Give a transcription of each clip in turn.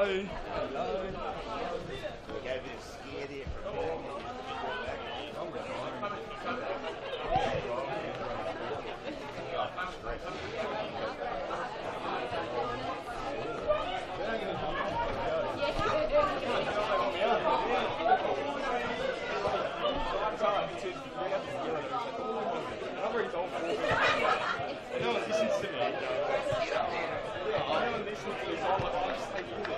Hello. Hello. We gave it a scare there for a minute. No one listens to me. No one listens to this. All I just take with it.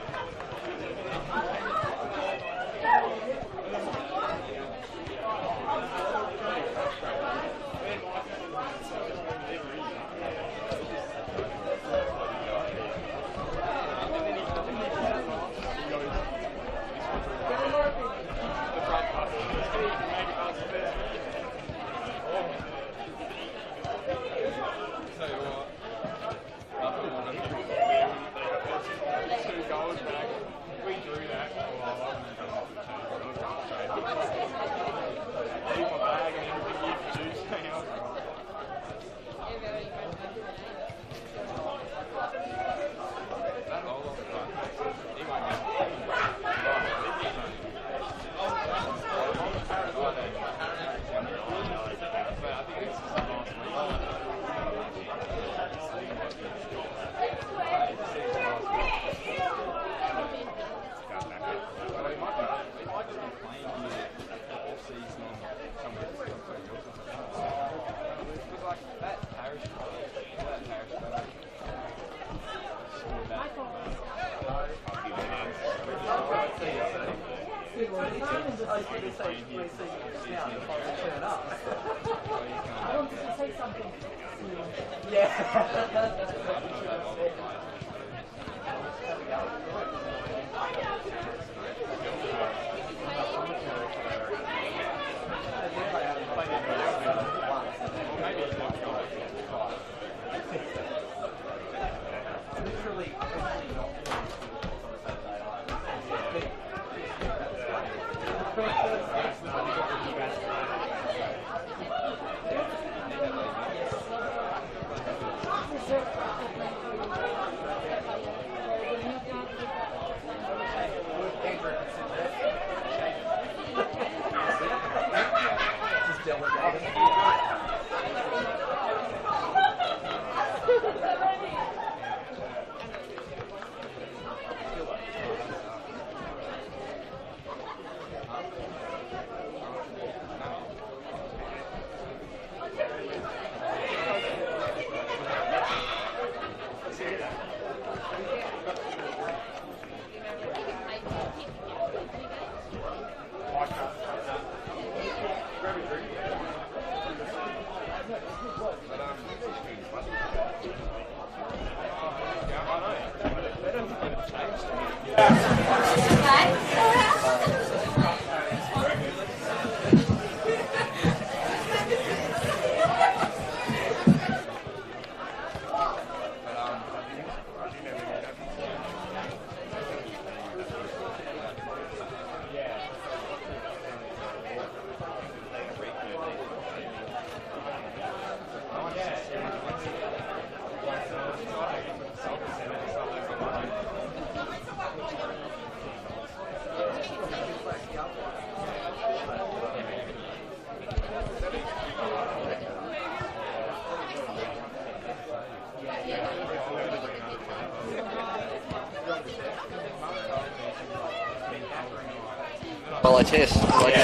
Well, I test. Like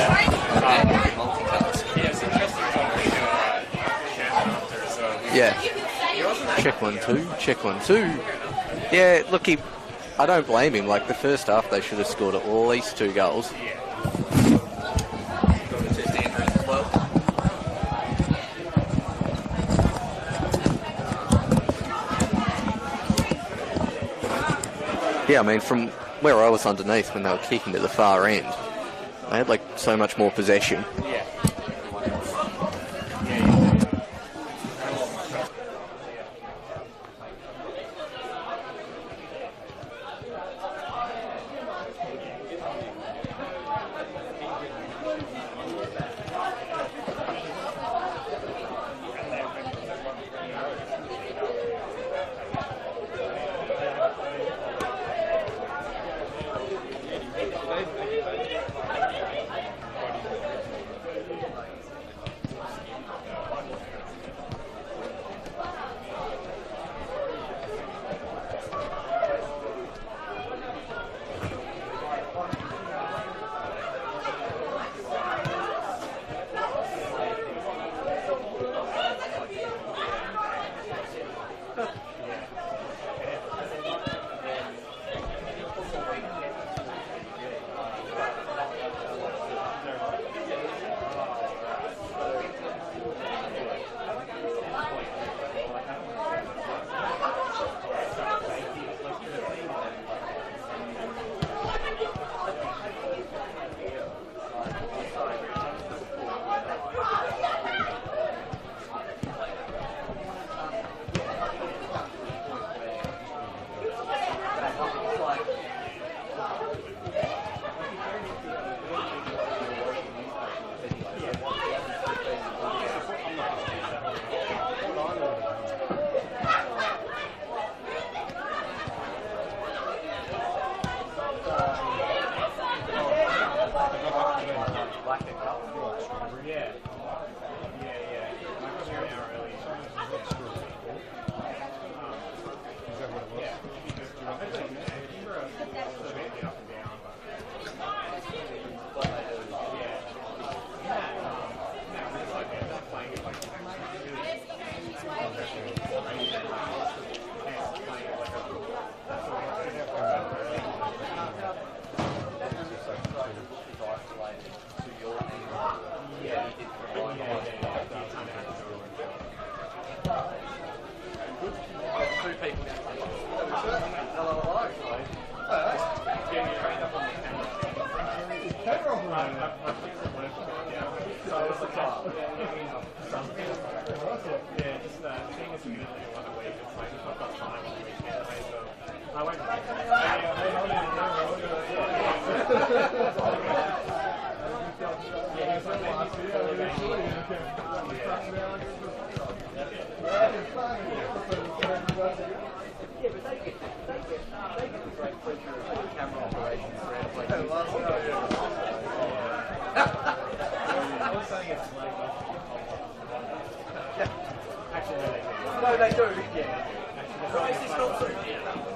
it's interesting yeah. Check 1, 2. Check 1, 2. Yeah, look, I don't blame him. Like, the first half, they should have scored at least 2 goals. Yeah, I mean, from where I was underneath when they were kicking to the far end, they had, like, so much more possession. Yeah. No, they do. Yeah. So is this not true? Yeah.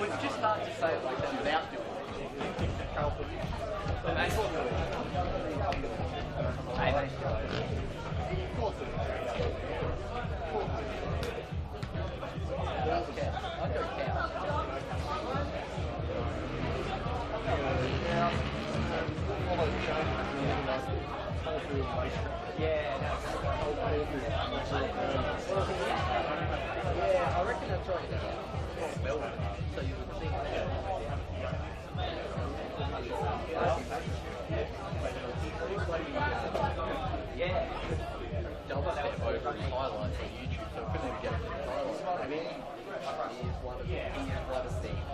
It's just hard to say it like that without doing it. And that's what yeah, I reckon that's right. Melbourne, so you would think. Yeah. Delta set over his highlights on YouTube, so I couldn't even get it from highlights. I mean, he is one of the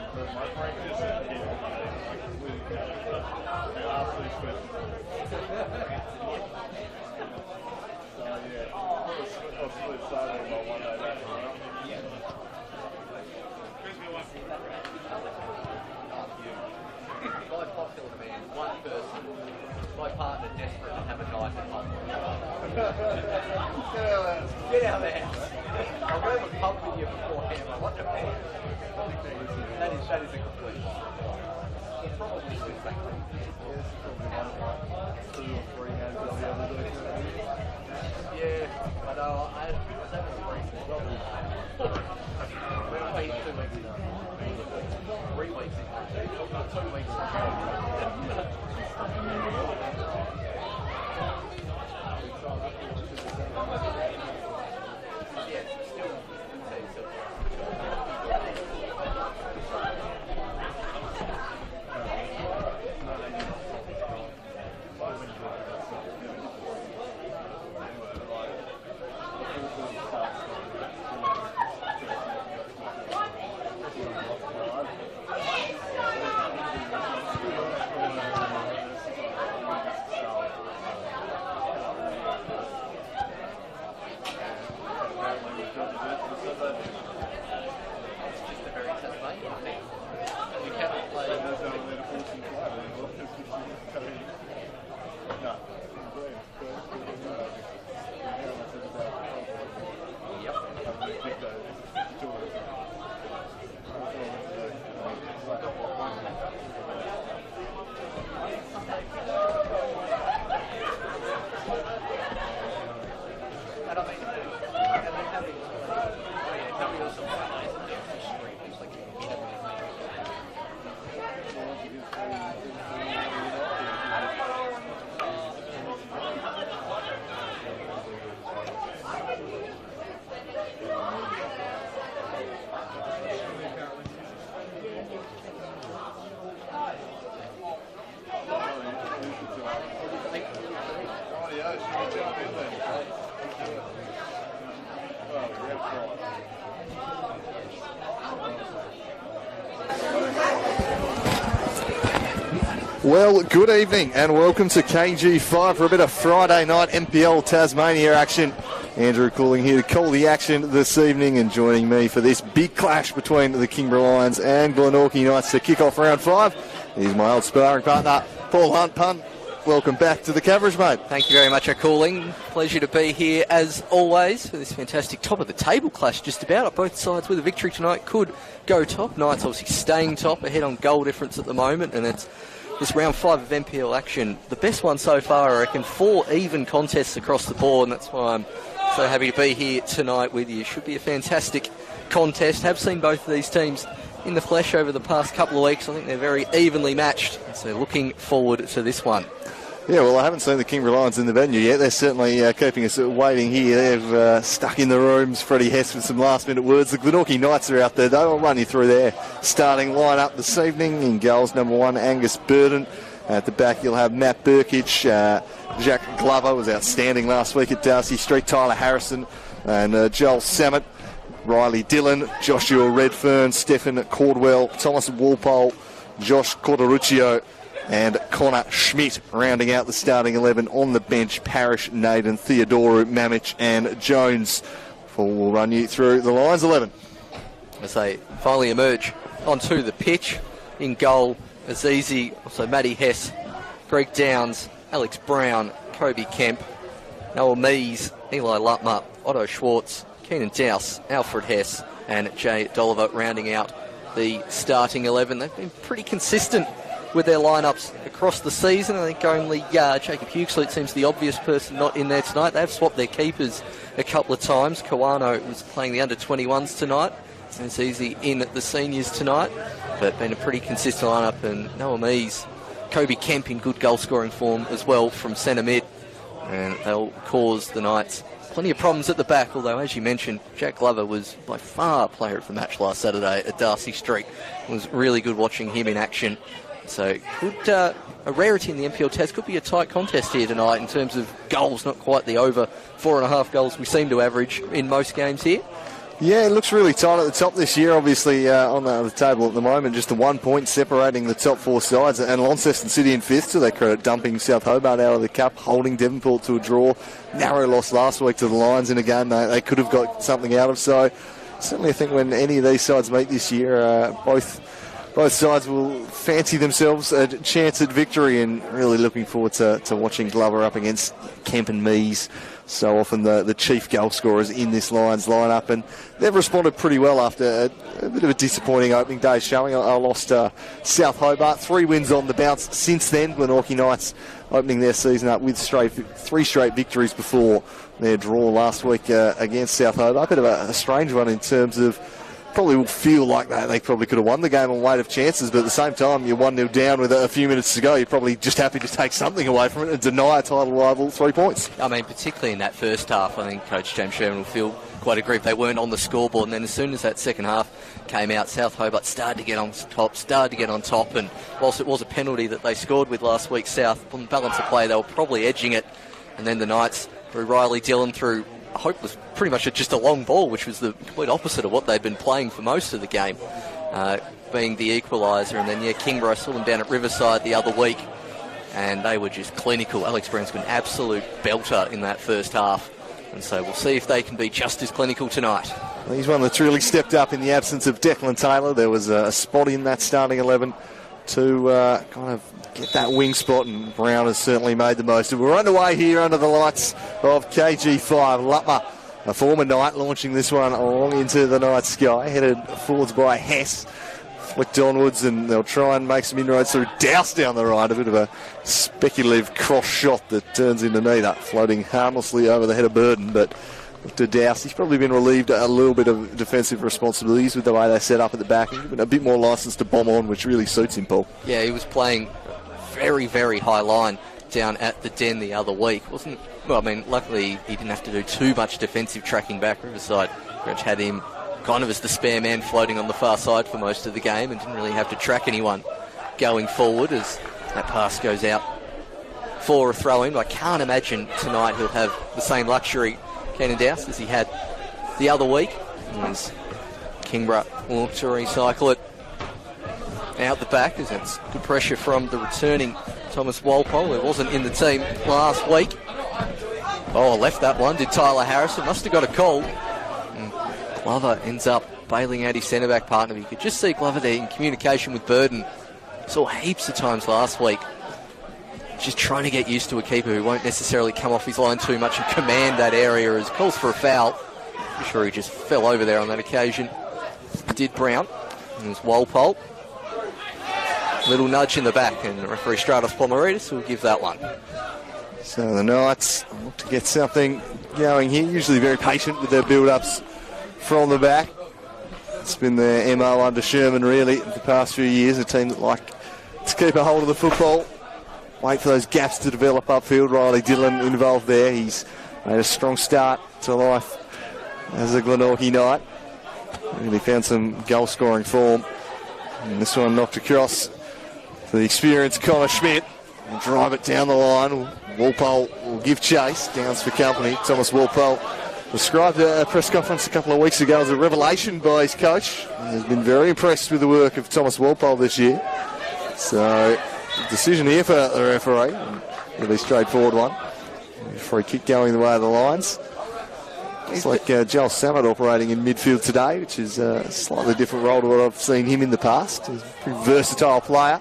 My partner desperate to have a night at home. Get out there. I'll go to a pub with you beforehand. I want to pay. That is a complete lie. Probably two factory. Yeah, I know. I was having a break as well. We've been 2 weeks ago. 3 weeks ago. 2 weeks ago. Well, good evening and welcome to KG5 for a bit of Friday night NPL Tasmania action. Andrew Cooling here to call the action this evening, and joining me for this big clash between the Kingborough Lions and Glenorchy Knights to kick off round 5 is my old sparring partner, Paul Hunt. Punt, welcome back to the coverage, mate. Thank you very much, Cooling. Pleasure to be here as always for this fantastic top of the table clash. Just about both sides with a victory tonight could go top. Knights obviously staying top, ahead on goal difference at the moment, and it's this round 5 of NPL action, the best one so far, I reckon. 4 even contests across the board, and that's why I'm so happy to be here tonight with you. Should be a fantastic contest. Have seen both of these teams in the flesh over the past couple of weeks. I think they're very evenly matched, so looking forward to this one. Yeah, well, I haven't seen the Kingborough Lions in the venue yet. They're certainly keeping us waiting here. They've stuck in the rooms. Freddie Hess with some last-minute words. The Glenorchy Knights are out there, though. I'll run you through their starting line-up this evening. In goals, number 1, Angus Burden. At the back, you'll have Matt Burkich. Jack Glover was outstanding last week at Darcy Street. Tyler Harrison and Joel Samet. Riley Dillon, Joshua Redfern, Stephen Cordwell, Thomas Walpole, Josh Corderuccio, and Connor Schmidt rounding out the starting 11. On the bench, Parrish, Naden, Theodoru, Mamich and Jones. We'll run you through the Lions 11. As they finally emerge onto the pitch. In goal, Azizi, also Matty Hess, Greg Downs, Alex Brown, Kobe Kemp, Noel Mees, Eli Lutmer, Otto Schwartz, Keenan Dowse, Alfred Hess and Jay Dolliver rounding out the starting 11. They've been pretty consistent with their lineups across the season. I think only Jacob Huxley seems the obvious person not in there tonight. They've swapped their keepers a couple of times. Kawano was playing the under-21s tonight. It's easy in at the seniors tonight, but been a pretty consistent lineup. And Noah Mees, Kobe Kemp in good goal-scoring form as well from centre mid, and they'll cause the Knights plenty of problems at the back, although, as you mentioned, Jack Glover was by far player of the match last Saturday at Darcy Street. It was really good watching him in action. So a rarity in the NPL Test. Could be a tight contest here tonight in terms of goals, not quite the over 4.5 goals we seem to average in most games here. Yeah, it looks really tight at the top this year, obviously, on the table at the moment. Just the 1 point separating the top four sides. And Launceston City in fifth, to their credit, dumping South Hobart out of the cup, holding Devonport to a draw. Narrow loss last week to the Lions in a game they could have got something out of. So certainly I think when any of these sides meet this year, both sides will fancy themselves a chance at victory, and really looking forward to watching Glover up against Kemp and Mees. So often the chief goal scorers in this Lions lineup, and they've responded pretty well after a bit of a disappointing opening day showing. I lost South Hobart, 3 wins on the bounce since then. Glenorchy Knights opening their season up with 3 straight victories before their draw last week against South Hobart. A bit of a strange one in terms of probably will feel like they probably could have won the game on weight of chances, but at the same time you're 1-0 down with a few minutes to go. You're probably just happy to take something away from it and deny a title rival 3 points. I mean, particularly in that first half, I think Coach James Sherman will feel quite aggrieved they weren't on the scoreboard, and then as soon as that second half came out, South Hobart started to get on top, and whilst it was a penalty that they scored with last week, South, on balance of play, they were probably edging it, and then the Knights, through Riley Dillon, through I hope was pretty much just a long ball, which was the complete opposite of what they'd been playing for most of the game, being the equaliser. And then, Kingborough saw them down at Riverside the other week, and they were just clinical. Alex Brown's been an absolute belter in that first half, and so we'll see if they can be just as clinical tonight. Well, he's one that's really stepped up in the absence of Declan Taylor. There was a spot in that starting 11 to kind of get that wing spot, and Brown has certainly made the most of it. We're underway here under the lights of KG5. Lutmer, a former Knight, launching this one along into the night sky, headed forwards by Hess. Flicked onwards, and they'll try and make some inroads through Douse down the right. A bit of a speculative cross shot that turns into neither, floating harmlessly over the head of Burden, but to Douse, he's probably been relieved a little bit of defensive responsibilities with the way they set up at the back, and given a bit more licence to bomb on, which really suits him, Paul. Yeah, he was playing very, very high line down at the Den the other week. Luckily he didn't have to do too much defensive tracking back. Riverside Gretsch had him kind of as the spare man floating on the far side for most of the game, and didn't really have to track anyone going forward as that pass goes out for a throw-in. I can't imagine tonight he'll have the same luxury, Kenan Douse, as he had the other week. As Kingborough will look to recycle it out the back, as that's good pressure from the returning Thomas Walpole, who wasn't in the team last week. Oh, left that one, did Tyler Harrison. Must have got a call. And Glover ends up bailing out his centre-back partner. You could just see Glover there in communication with Burden. Saw heaps of times last week, just trying to get used to a keeper who won't necessarily come off his line too much and command that area, as calls for a foul. I'm sure he just fell over there on that occasion. Did Brown. And it was Walpole. Little nudge in the back, and the referee Stratos Pomeridis will give that one. So the Knights look to get something going here. Usually very patient with their build-ups from the back. It's been their MO under Sherman, really, the past few years. A team that like to keep a hold of the football, wait for those gaps to develop upfield. Riley Dillon involved there. He's made a strong start to life as a Glenorchy Knight. Really found some goal-scoring form. And this one knocked across to the experienced Connor Schmidt. And drive it down the line. Walpole will give chase. Downs for company. Thomas Walpole described a press conference a couple of weeks ago as a revelation by his coach. He has been very impressed with the work of Thomas Walpole this year. So, decision here for the referee. A really straightforward one. Free kick going the way of the Lions. It's like Joel Samet operating in midfield today, which is a slightly different role to what I've seen him in the past. He's a pretty versatile player.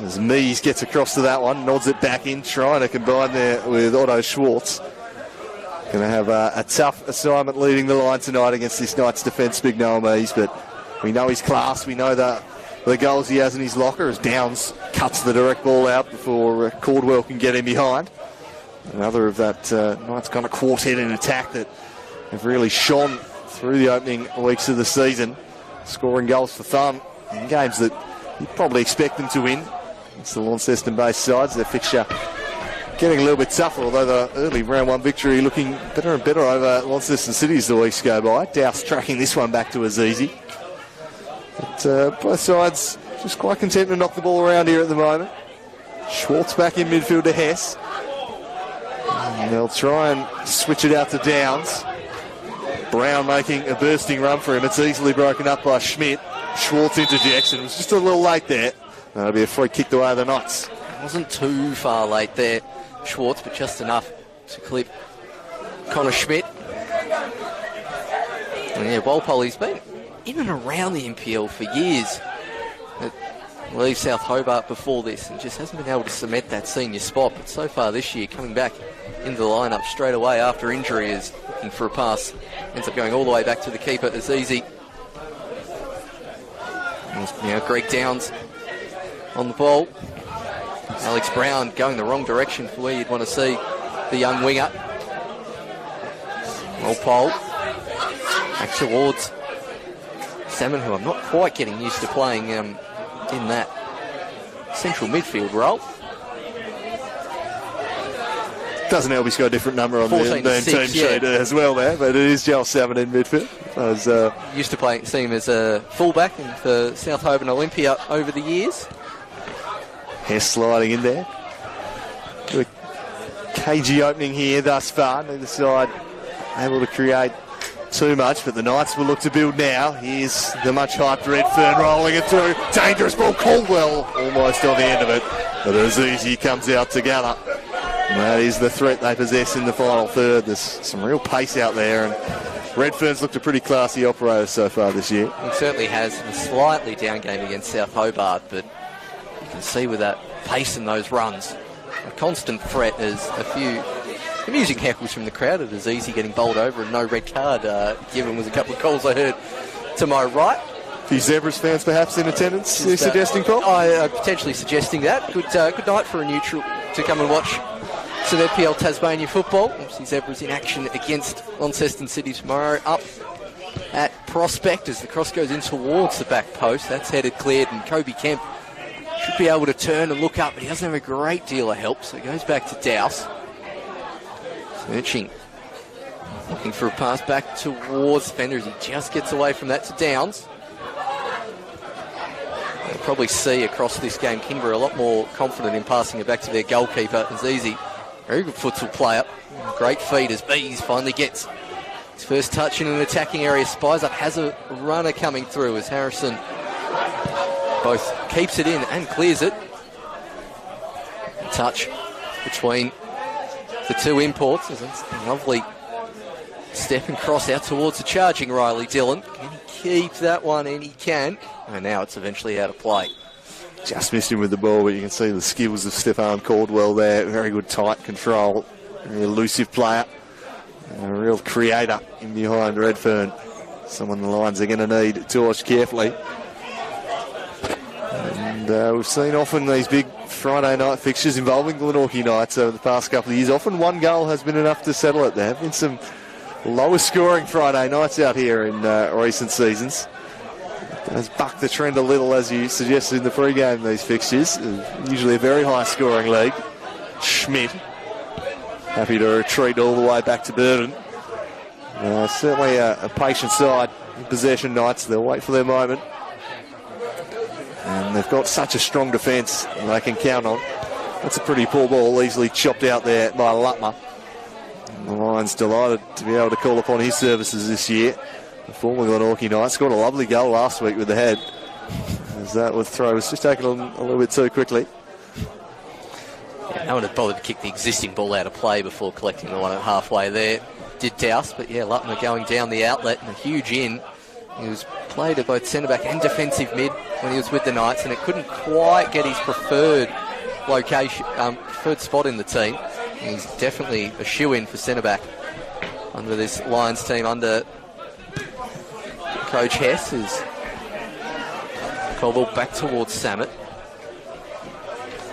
As Mees gets across to that one, nods it back in, trying to combine there with Otto Schwartz. Going to have a tough assignment leading the line tonight against this Knights defence, big Noah Mees, but we know his class, we know the goals he has in his locker as Downs cuts the direct ball out before Caldwell can get him behind. Another of that Knights kind of quartet in attack that have really shone through the opening weeks of the season, scoring goals for fun in games that you'd probably expect them to win. It's the Launceston-based sides. Their fixture getting a little bit tougher, although the early round one victory looking better and better over Launceston City as the weeks go by. Douse tracking this one back to Azizi. But both sides just quite content to knock the ball around here at the moment. Schwartz back in midfield to Hess. And they'll try and switch it out to Downs. Brown making a bursting run for him. It's easily broken up by Schmidt. Schwartz interjects, and it was just a little late there. That'll be a free kicked away the Knights. Wasn't too far late there, Schwartz, but just enough to clip Connor Schmidt. And yeah, Walpole, he's been in and around the NPL for years. I believe South Hobart before this, and just hasn't been able to cement that senior spot. But so far this year, coming back into the lineup straight away after injury, is looking for a pass. Ends up going all the way back to the keeper. It's easy. Now Greg Downs on the ball. Alex Brown going the wrong direction for where you'd want to see the young winger. Walpole back towards Salmon, who I'm not quite getting used to playing in that central midfield role. Doesn't help he's got a different number on the 14 to 6, team sheet as well there, but it is Joel Salmon in midfield. Used to see him as a fullback for South Hobart Olympia over the years. Hess sliding in there. A cagey opening here thus far. Neither side able to create too much, but the Knights will look to build now. Here's the much hyped Redfern rolling it through. Dangerous ball. Caldwell almost on the end of it, but Azizi comes out together. And that is the threat they possess in the final third. There's some real pace out there, and Redfern's looked a pretty classy operator so far this year. He certainly has. A slightly down game against South Hobart, but you can see with that pace in those runs, a constant threat. As a few amusing heckles from the crowd. It is easy getting bowled over, and no red card given was a couple of calls I heard to my right. A few Zebras fans perhaps in attendance, you're suggesting, Paul? Potentially suggesting that. Good night for a neutral to come and watch some NPL Tasmania football. Obviously Zebras in action against Launceston City tomorrow up at Prospect as the cross goes in towards the back post. That's headed cleared, and Kobe Kemp should be able to turn and look up, but he doesn't have a great deal of help, so it goes back to Douse. Searching, looking for a pass back towards Fender as he just gets away from that to Downs. You'll probably see across this game Kingborough a lot more confident in passing it back to their goalkeeper. It's easy. Very good futsal player. Great feed as Bees finally gets his first touch in an attacking area. Spies up, has a runner coming through as Harrison both keeps it in and clears it. Touch between the two imports. It's a lovely step and cross out towards the charging Riley Dillon. Can he keep that one? And he can. And now it's eventually out of play. Just missed him with the ball, but you can see the skills of Stefan Caldwell there. Very good tight control. Very elusive player. And a real creator in behind Redfern. Someone the Lions are going to need to watch carefully. And we've seen often these big Friday night fixtures involving Glenorchy Knights over the past couple of years. Often one goal has been enough to settle it. There have been some lower scoring Friday nights out here in recent seasons. It has bucked the trend a little, as you suggested in the pre-game, these fixtures. Usually a very high scoring league. Schmidt happy to retreat all the way back to Burton. Certainly a patient side in possession. Knights. They'll wait for their moment. And they've got such a strong defence they can count on. That's a pretty poor ball, easily chopped out there by Lutmer. And the Lions delighted to be able to call upon his services this year. The former Glenorchy Knights scored a lovely goal last week with the head. As that with throw was just taken on a little bit too quickly. Yeah, no one had bothered to kick the existing ball out of play before collecting the one at halfway there. Did Douse, but yeah, Lutmer going down the outlet and a huge in. He was played at both centre-back and defensive mid when he was with the Knights, and it couldn't quite get his preferred location, preferred spot in the team. And he's definitely a shoe-in for centre-back under this Lions team under Coach Hess. Is Caldwell back towards Samet.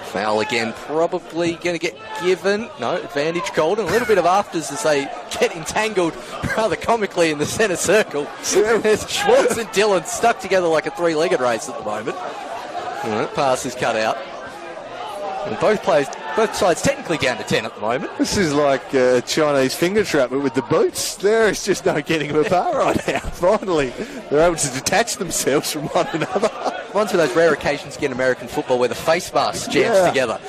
Foul again, probably going to get given. No, advantage called, and a little bit of afters as they get entangled rather comically in the centre circle. There's Schwartz and Dillon stuck together like a three-legged race at the moment. Pass is cut out. And both sides technically down to 10 at the moment. This is like a Chinese finger trap, but with the boots. There is just no getting them apart right now. Finally, they're able to detach themselves from one another. One's of those rare occasions in American football where the face mask jams together.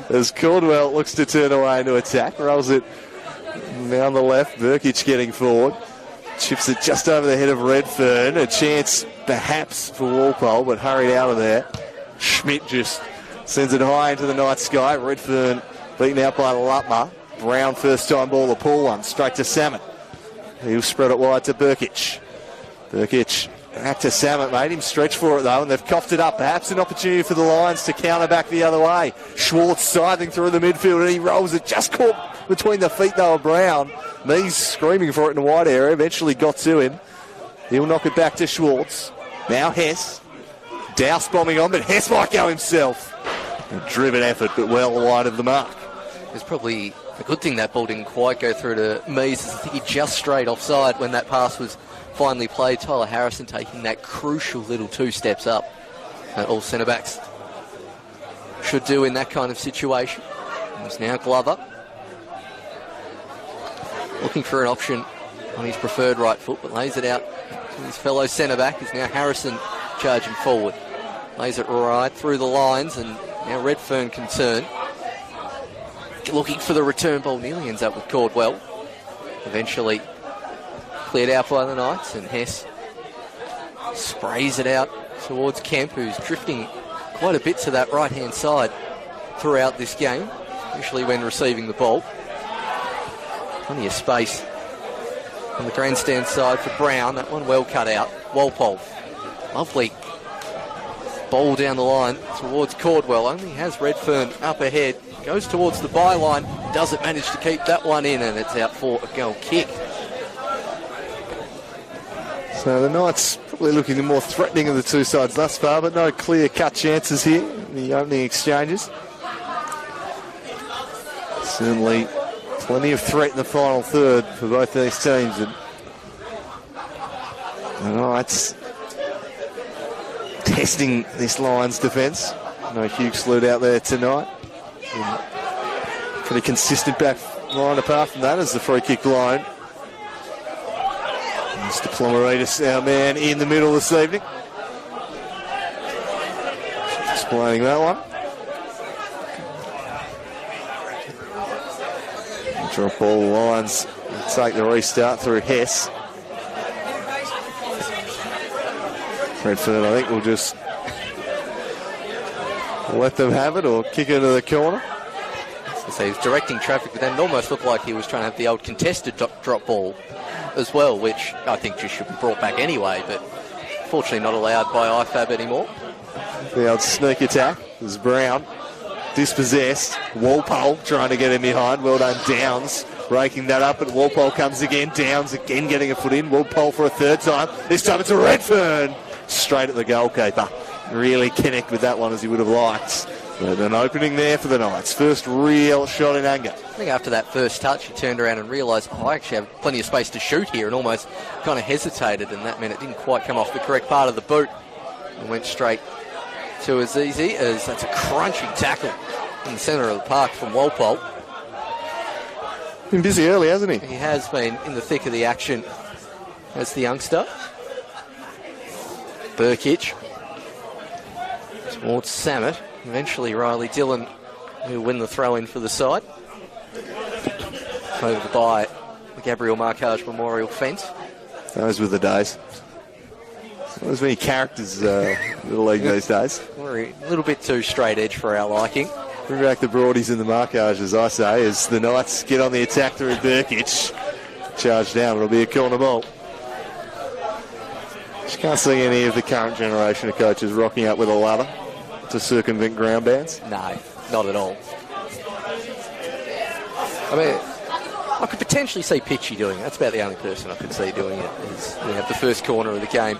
As Caldwell looks to turn away into attack, rolls it down the left. Verkic getting forward. Chips it just over the head of Redfern. A chance perhaps for Walpole, but hurried out of there. Schmidt just sends it high into the night sky. Redfern beaten out by Lutmer. Brown first time ball, the pull one. Straight to Samet. He'll spread it wide to Burkic. Burkic back to Samet, made him stretch for it though, and they've coughed it up. Perhaps an opportunity for the Lions to counter back the other way. Schwartz scything through the midfield, and he rolls it. Just caught between the feet though of Brown. Mees screaming for it in the wide area. Eventually got to him. He'll knock it back to Schwartz. Now Hess. Douse bombing on, but Hess might go himself. A driven effort, but well wide of the mark. It's probably a good thing that ball didn't quite go through to Mees. I think he just strayed offside when that pass was finally played. Tyler Harrison taking that crucial little 2 steps up that all centre-backs should do in that kind of situation. It's now Glover looking for an option on his preferred right foot, but lays it out to his fellow centre-back. Is now Harrison charging forward. Lays it right through the lines, and now Redfern can turn. Looking for the return ball, nearly ends up with Caldwell. Eventually cleared out by the Knights, and Hess sprays it out towards Kemp, who's drifting quite a bit to that right-hand side throughout this game, especially when receiving the ball. Plenty of space on the grandstand side for Brown. That one well cut out. Walpole, lovely ball down the line towards Caldwell. Only has Redfern up ahead. Goes towards the byline. Doesn't manage to keep that one in, and it's out for a goal kick. So the Knights probably looking the more threatening of the two sides thus far, but no clear-cut chances here in the opening exchanges. Certainly plenty of threat in the final third for both these teams. And the Knights testing this Lions defence. No Hugh Sloot out there tonight. And pretty consistent back line apart from that as the free kick line. Mr. Plomaridis, our man in the middle this evening. Explaining that one. Drop ball, the Lions take the restart through Hess. Redfern, I think, will just let them have it or kick it into the corner. So he was directing traffic, but then it almost looked like he was trying to have the old contested drop ball as well, which I think just should be brought back anyway, but fortunately not allowed by IFAB anymore. The old sneak attack is Brown. Dispossessed. Walpole trying to get him behind. Well done, Downs. Breaking that up, but Walpole comes again. Downs again getting a foot in. Walpole for a third time. This time it's a Redfern. Straight at the goalkeeper. Really connect with that one as he would have liked. But an opening there for the Knights. First real shot in anger. I think after that first touch, he turned around and realised, I actually have plenty of space to shoot here, and almost kind of hesitated, and that meant it didn't quite come off the correct part of the boot. And went straight to Azizi, as that's a crunching tackle in the centre of the park from Walpole. Been busy early, hasn't he? He has been in the thick of the action as the youngster. Burkic towards Samet. Eventually Riley Dillon, who win the throw-in for the side. Over by the Gabriel Marcage Memorial fence. Those were the days. Not as many characters in the league these days. We're a little bit too straight edge for our liking. Bring back the Broadies and the Marcage, as I say, as the Knights get on the attack through Burkic. Charge down, it'll be a corner ball. Just can't see any of the current generation of coaches rocking up with a ladder to circumvent ground bands. No, not at all. I mean, I could potentially see Pitchy doing it. That's about the only person I could see doing it. Is we have the first corner of the game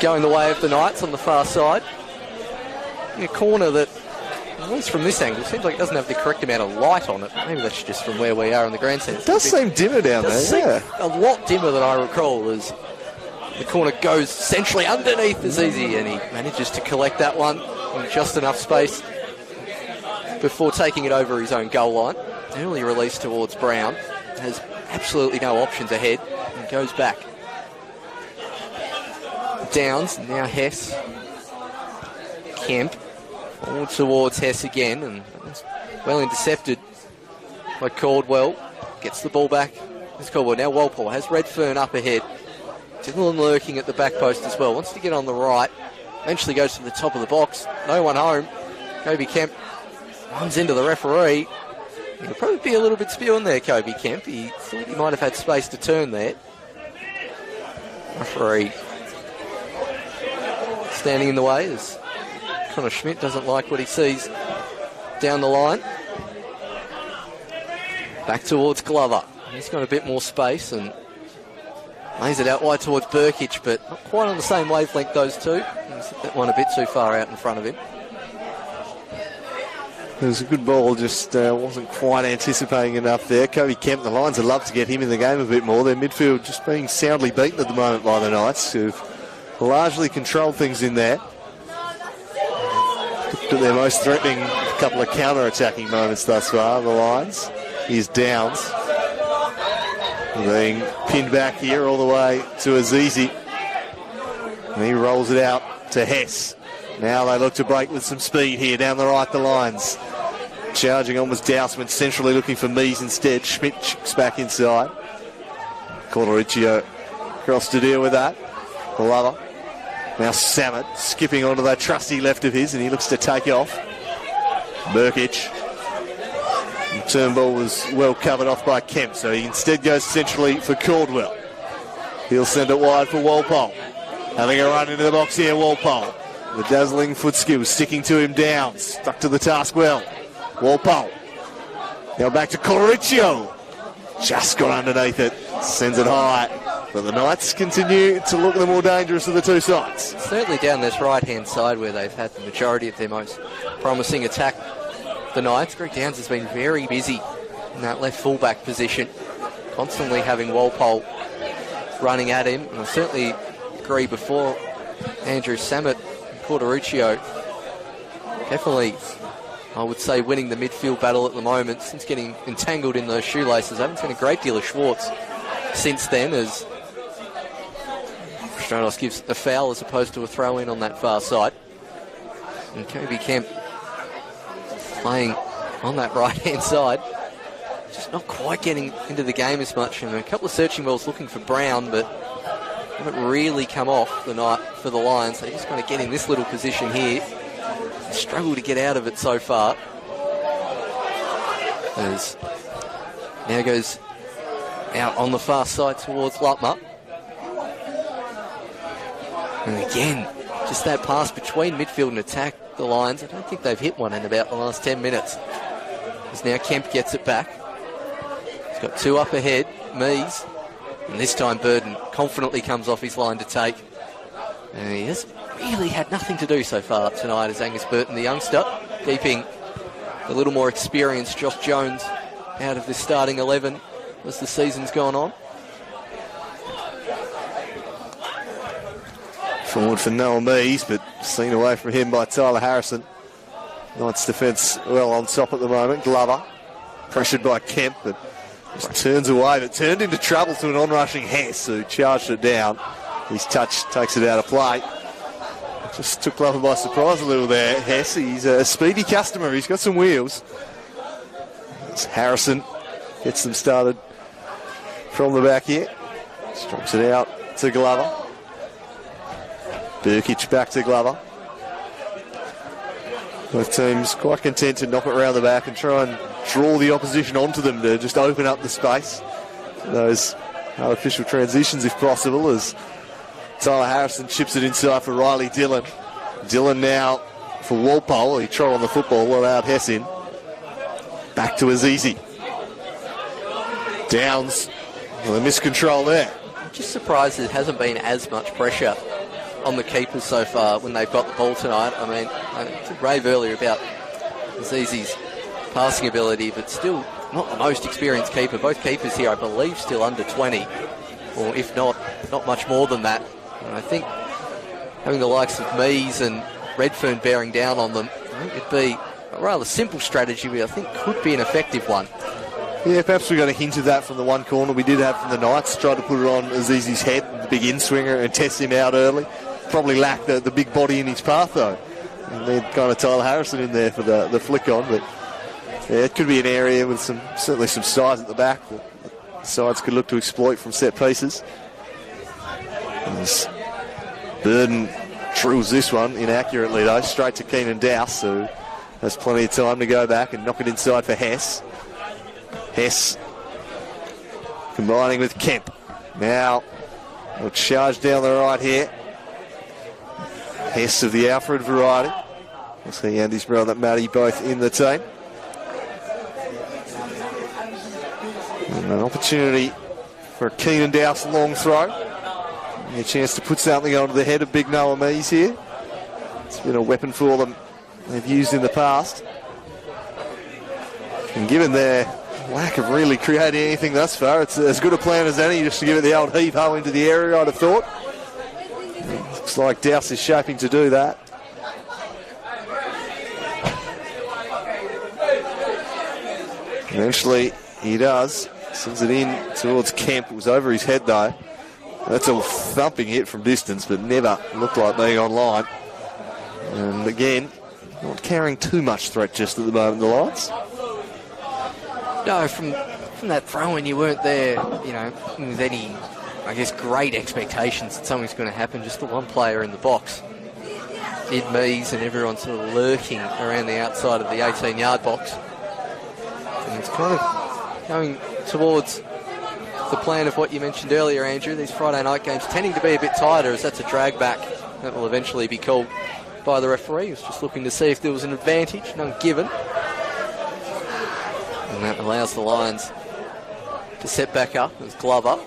going the way of the Knights on the far side. In a corner that, at least from this angle, seems like it doesn't have the correct amount of light on it. Maybe that's just from where we are in the grandstand. It does seem dimmer down there, yeah. A lot dimmer than I recall, as the corner goes centrally underneath Azizi, and he manages to collect that one in just enough space before taking it over his own goal line. Early release towards Brown. Has absolutely no options ahead and goes back. Downs, now Hess. Kemp forward towards Hess again, and well intercepted by Caldwell. Gets the ball back It's called well. Now Walpole has Redfern up ahead. Dylan lurking at the back post as well. Wants to get on the right. Eventually goes to the top of the box. No one home. Kobe Kemp runs into the referee. He'll probably be a little bit spewing there, Kobe Kemp. He thought he might have had space to turn there. Referee standing in the way as Connor Schmidt doesn't like what he sees down the line. Back towards Glover. He's got a bit more space and lays it out wide towards Burkic, but not quite on the same wavelength, those two. He's hit that one a bit too far out in front of him. It was a good ball, just wasn't quite anticipating enough there. Kobe Kemp, the Lions would love to get him in the game a bit more. Their midfield just being soundly beaten at the moment by the Knights, who've largely controlled things in there. Looked at their most threatening couple of counter-attacking moments thus far, the Lions. Here's Downs. Being pinned back here all the way to Azizi. And he rolls it out to Hess. Now they look to break with some speed here down the right, the Lions. Charging on was Dousman, centrally looking for Mees instead. Schmidt chicks back inside. Cordericchio across to deal with that. Glover. Now Samet skipping onto that trusty left of his, and he looks to take off. Burkic. The turn ball was well covered off by Kemp, so he instead goes centrally for Caldwell. He'll send it wide for Walpole. Having a run into the box here, Walpole. The dazzling foot skills sticking to him down. Stuck to the task well. Walpole. Now back to Cordericchio. Just got underneath it. Sends it high. But the Knights continue to look the more dangerous of the two sides. Certainly down this right-hand side where they've had the majority of their most promising attack. The Knights, Greg Downs has been very busy in that left fullback position. Constantly having Walpole running at him. And I certainly agree before Andrew Samet and Cordericchio definitely, I would say, winning the midfield battle at the moment since getting entangled in those shoelaces. I haven't seen a great deal of Schwartz since then as Stratos gives a foul as opposed to a throw-in on that far side. And Kobe Kemp playing on that right-hand side. Just not quite getting into the game as much. And a couple of searching balls looking for Brown, but haven't really come off the night for the Lions. They just kind of get in this little position here. Struggle to get out of it so far. As now goes out on the far side towards Lutmer. And again, just that pass between midfield and attack, the Lions, I don't think they've hit one in about the last 10 minutes. As now Kemp gets it back. He's got two up ahead, Mees. And this time Burden confidently comes off his line to take. And he has really had nothing to do so far tonight as Angus Burton, the youngster, keeping a little more experienced Josh Jones out of the starting 11 as the season's gone on. Forward for Noah Mees, but seen away from him by Tyler Harrison. Knights defence well on top at the moment. Glover pressured by Kemp, but just turns away, but turned into trouble to an on-rushing Hess, who charged it down. His touch takes it out of play. Just took Glover by surprise a little there. Hess, he's a speedy customer. He's got some wheels. It's Harrison gets them started from the back here. Strokes it out to Glover. Burkic back to Glover. Both teams quite content to knock it around the back and try and draw the opposition onto them to just open up the space. Those artificial transitions if possible, as Tyler Harrison chips it inside for Riley Dillon. Dillon now for Walpole. He trod on the football, allowed Hess in. Back to Azizi. Downs. Well, a miscontrol there. I'm just surprised there hasn't been as much pressure on the keepers so far when they've got the ball tonight. I mean, I did rave earlier about Azizi's passing ability, but still not the most experienced keeper. Both keepers here, I believe, still under 20, or if not much more than that. And I think having the likes of Mees and Redfern bearing down on them, I think it'd be a rather simple strategy, but I think could be an effective one. Yeah, perhaps we got a hint of that from the one corner we did have from the Knights. Tried to put it on Azizi's head, the big in-swinger, and test him out early. Probably lacked the big body in his path, though. And then kind of Tyler Harrison in there for the flick on, but yeah, it could be an area with certainly some size at the back. But sides could look to exploit from set pieces. As Burden drills this one inaccurately though, straight to Keenan Dowse, who has plenty of time to go back and knock it inside for Hess. Hess combining with Kemp. Now, a charge down the right here. Hess of the Alfred variety. We'll see and his brother Matty both in the team. And an opportunity for a Keenan Dowse long throw. And a chance to put something onto the head of big Noah Mees here. It's been a weapon for them they've used in the past. And given their lack of really creating anything thus far, it's as good a plan as any just to give it the old heave-ho into the area, I'd have thought. Looks like Dowse is shaping to do that. Eventually he does. Sends it in towards Kemp. It was over his head though. That's a thumping hit from distance, but never looked like being online. And again, not carrying too much threat just at the moment, the Lions. No, from that throw-in, you weren't there, with any, I guess, great expectations that something's going to happen. Just the one player in the box. Ed Mees and everyone sort of lurking around the outside of the 18-yard box. And it's kind of going towards the plan of what you mentioned earlier, Andrew. These Friday night games tending to be a bit tighter, as that's a drag back that will eventually be called by the referee. He was just looking to see if there was an advantage, none given. And that allows the Lions to set back up as Glover.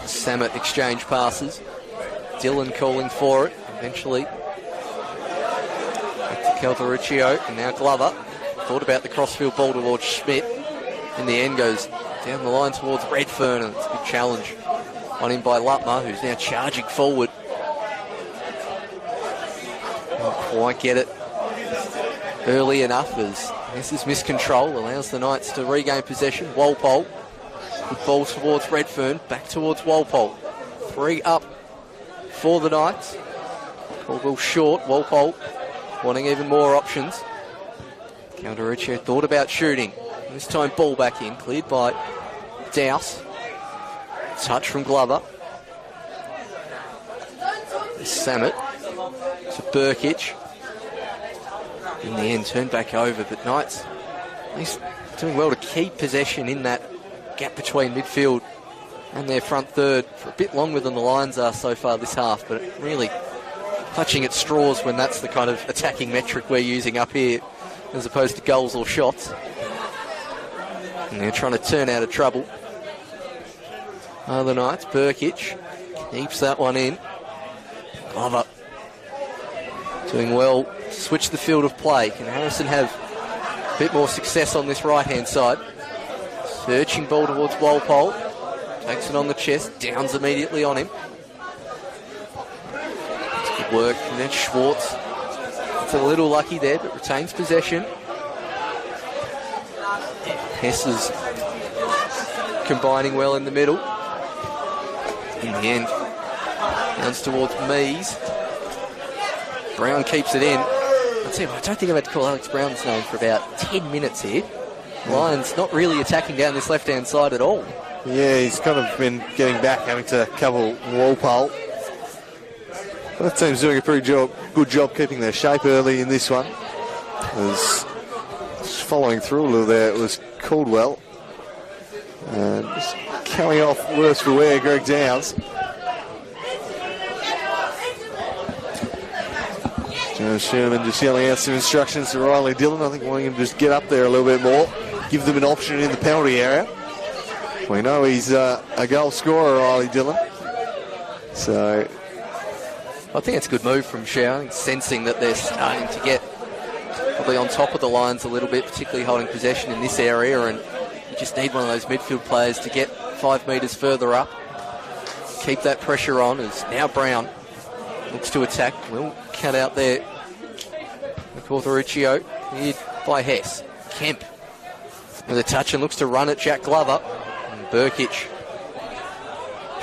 Samet exchange passes. Dillon calling for it. Eventually back to Caldericchio, and now Glover. Thought about the crossfield ball towards Schmidt. In the end goes down the line towards Redfern, and it's a big challenge on him by Lutmer, who's now charging forward. Don't quite get it early enough, as this is miscontrol, allows the Knights to regain possession. Walpole, good ball towards Redfern, back towards Walpole. 3 up for the Knights. Caldwell short, Walpole wanting even more options. Caldericchio thought about shooting. This time ball back in, cleared by Dowse. Touch from Glover. Samet to Burkic. In the end, turned back over, but Knights at least doing well to keep possession in that gap between midfield and their front third for a bit longer than the Lions are so far this half, but really clutching at straws when that's the kind of attacking metric we're using up here, as opposed to goals or shots. And they're trying to turn out of trouble. The Knights, Burkic keeps that one in. Glover doing well to switch the field of play. Can Harrison have a bit more success on this right-hand side? Searching ball towards Walpole. Takes it on the chest. Downs immediately on him. It's good work. And then Schwartz. It's a little lucky there, but retains possession. Hess is combining well in the middle. In the end, bounce towards Mees. Brown keeps it in. I don't think I've had to call Alex Brown's name for about 10 minutes here. Lions not really attacking down this left-hand side at all. Yeah, he's kind of been getting back, having to cover Walpole. Both teams doing a pretty good job keeping their shape early in this one. Just following through a little there, it was Caldwell. And just coming off worse for wear, Greg Downs. Joe Sherman just yelling out some instructions to Riley Dillon. I think wanting him to just get up there a little bit more, give them an option in the penalty area. We know he's a goal scorer, Riley Dillon. So I think it's a good move from Shao, sensing that they're starting to get probably on top of the Lions a little bit, particularly holding possession in this area, and you just need one of those midfield players to get 5 metres further up. Keep that pressure on, as now Brown looks to attack. Will cut out there. Caldericchio, hit by Hess. Kemp with a touch and looks to run at Jack Glover. And Burkic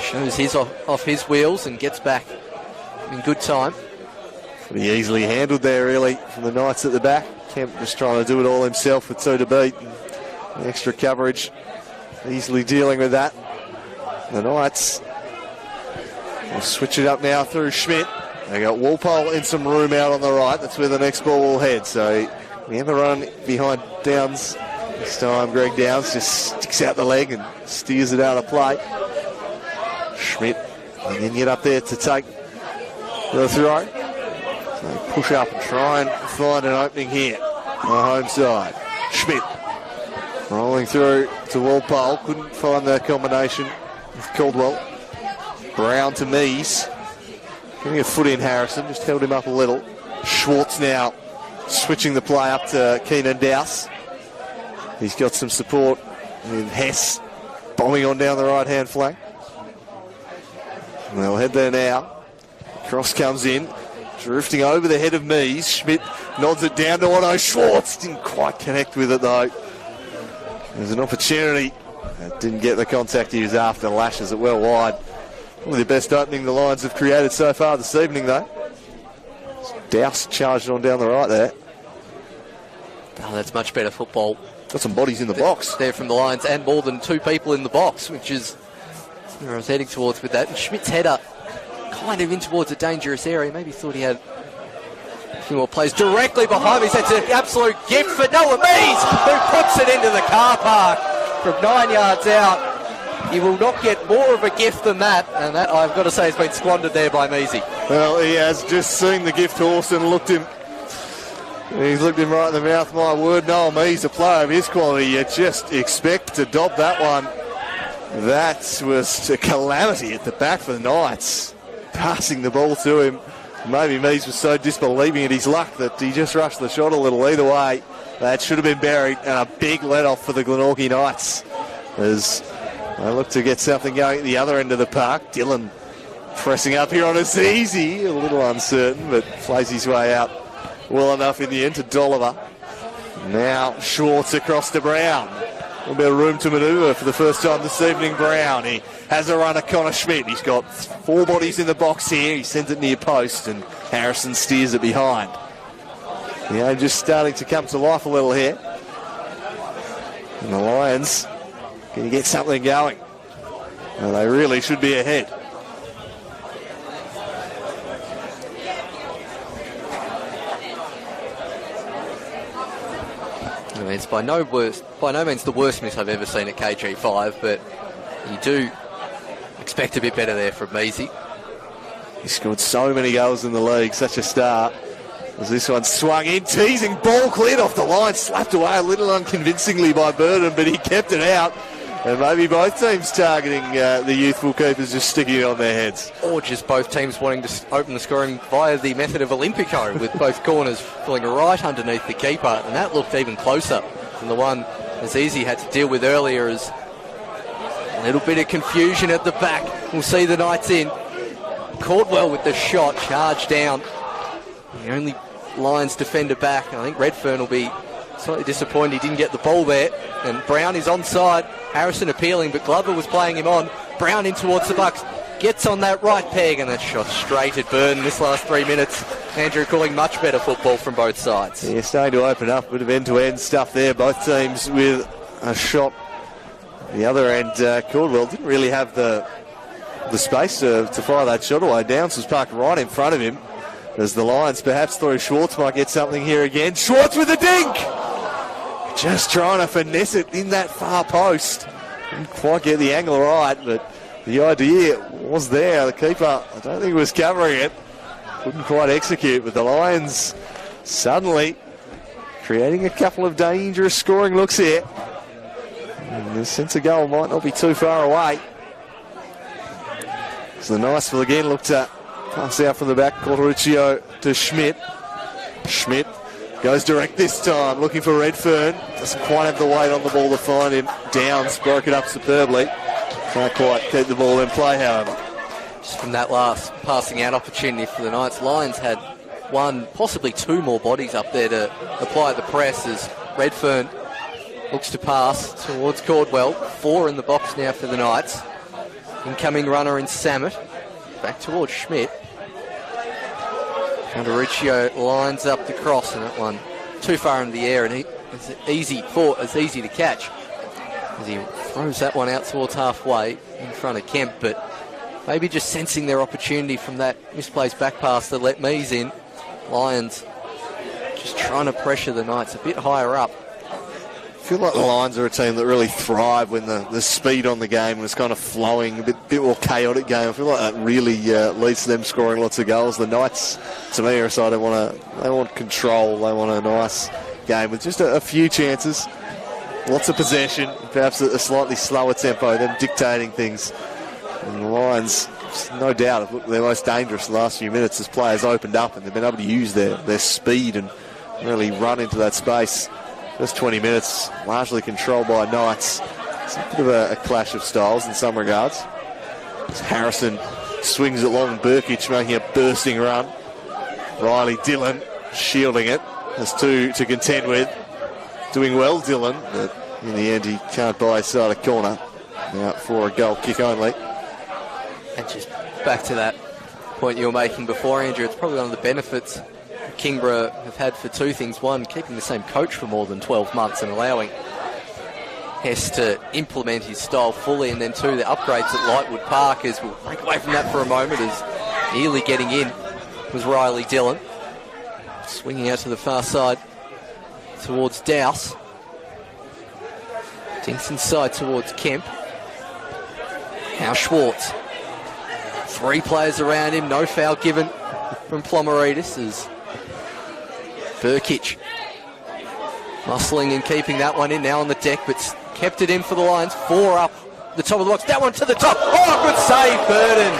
shows his off his wheels and gets back in good time. Pretty easily handled there, really, from the Knights at the back. Kemp just trying to do it all himself with 2 to beat. And extra coverage easily dealing with that. The Knights will switch it up now through Schmidt. They got Walpole in some room out on the right. That's where the next ball will head. So we have a run behind Downs. This time Greg Downs just sticks out the leg and steers it out of play. Schmidt and then get up there to take the throw. So push up and try and find an opening here on the home side. Schmidt rolling through to Walpole. Couldn't find the combination with Caldwell. Brown to Mees. Getting a foot in Harrison. Just held him up a little. Schwartz now switching the play up to Keenan Dowse. He's got some support with Hess bombing on down the right-hand flank. They'll head there now. Cross comes in. Drifting over the head of Mees. Schmidt nods it down to Otto Schwartz. Didn't quite connect with it though. There's an opportunity. Didn't get the contact he was after. Lashes it well wide. Probably the best opening the Lions have created so far this evening though. Dowse charged on down the right there. Oh, that's much better football. Got some bodies in the box. There from the Lions and more than 2 people in the box, which is where I was heading towards with that. And Schmidt's header kind of in towards a dangerous area. Maybe thought he had a few more plays directly behind me. That's an absolute gift for Noah Mees, who puts it into the car park from 9 yards out. He will not get more of a gift than that, and that, I've got to say, has been squandered there by Meesy. Well, he has just seen the gift horse and looked him. He's looked him right in the mouth. My word, Noel Mees, a player of his quality. You just expect to dob that one. That was a calamity at the back for the Knights. Passing the ball to him. Maybe Mees was so disbelieving in his luck that he just rushed the shot a little. Either way, that should have been buried, and a big let-off for the Glenorchy Knights as they look to get something going at the other end of the park. Dillon pressing up here on Azizi. A little uncertain, but plays his way out well enough in the end to Dolliver. Now Schwartz across to Brown. A little bit of room to manoeuvre for the first time this evening. Brown, he has a run at Connor Schmidt. He's got 4 bodies in the box here. He sends it near post and Harrison steers it behind. The game just starting to come to life a little here. And the Lions can you get something going? Well, they really should be ahead. I mean, it's by no means the worst miss I've ever seen at KG5, but you do expect a bit better there from Meesy. He scored so many goals in the league, such a star. As this one swung in, teasing, ball cleared off the line, slapped away a little unconvincingly by Burden, but he kept it out. And maybe both teams targeting the youthful keepers, just sticking it on their heads. Or just both teams wanting to open the scoring via the method of Olympico, with both corners falling right underneath the keeper. And that looked even closer than the one Azizi had to deal with earlier. As a little bit of confusion at the back. We'll see the Knights in. Caldwell with the shot, charged down. The only Lions defender back. I think Redfern will be slightly disappointed he didn't get the ball there. And Brown is onside. Harrison appealing, but Glover was playing him on. Brown in towards the Bucks. Gets on that right peg, and that shot straight at Burton this last 3 minutes. Andrew calling much better football from both sides. Yeah, starting to open up a bit of end-to-end stuff there. Both teams with a shot. The other end, Caldwell didn't really have the space to fire that shot away. Downs was parked right in front of him. As the Lions perhaps through Schwartz might get something here again. Schwartz with a dink! Just trying to finesse it in that far post. Didn't quite get the angle right, but the idea was there. The keeper, I don't think was covering it. Couldn't quite execute, but the Lions suddenly creating a couple of dangerous scoring looks here. And the sense of goal might not be too far away. So the Niceville again looked at pass out from the back, Corteruccio to Schmidt. Schmidt goes direct this time, looking for Redfern. Doesn't quite have the weight on the ball to find him. Downs broke it up superbly. Can't quite keep the ball in play, however. Just from that last passing out opportunity for the Knights, Lions had 1, possibly 2 more bodies up there to apply the press as Redfern looks to pass towards Caldwell. 4 in the box now for the Knights. Incoming runner in Samet. Back towards Schmidt. Corteruccio lines up the cross, and that one too far in the air, and it's easy to catch. as he throws that one out towards halfway in front of Kemp, but maybe just sensing their opportunity from that misplaced back pass that let Mees in. Lions just trying to pressure the Knights a bit higher up. I feel like the Lions are a team that really thrive when the speed on the game was kind of flowing, a bit more chaotic game. I feel like that really leads to them scoring lots of goals. The Knights, to me, are a side they want control. They want a nice game with just a few chances, lots of possession, perhaps a slightly slower tempo, them dictating things. And the Lions, no doubt, have looked their most dangerous the last few minutes as players opened up and they've been able to use their speed and really run into that space. Just 20 minutes, largely controlled by Knights. It's a bit of a clash of styles in some regards. As Harrison swings it long, Burkic making a bursting run. Riley Dillon shielding it. There's two to contend with. Doing well, Dillon, but in the end he can't buy his side of corner. Now for a goal kick only. And just back to that point you were making before, Andrew, it's probably one of the benefits Kingborough have had for two things. One, keeping the same coach for more than 12 months and allowing Hess to implement his style fully, and then two, the upgrades at Lightwood Park, as we'll break away from that for a moment, as nearly getting in was Riley Dillon. Swinging out to the far side towards Dowse. Dinks inside towards Kemp. Now Schwartz. Three players around him, no foul given from Plomaridis as Burkic muscling and keeping that one in, now on the deck, but kept it in for the Lions. Four up the top of the box, that one to the top. Oh, good save, Burden.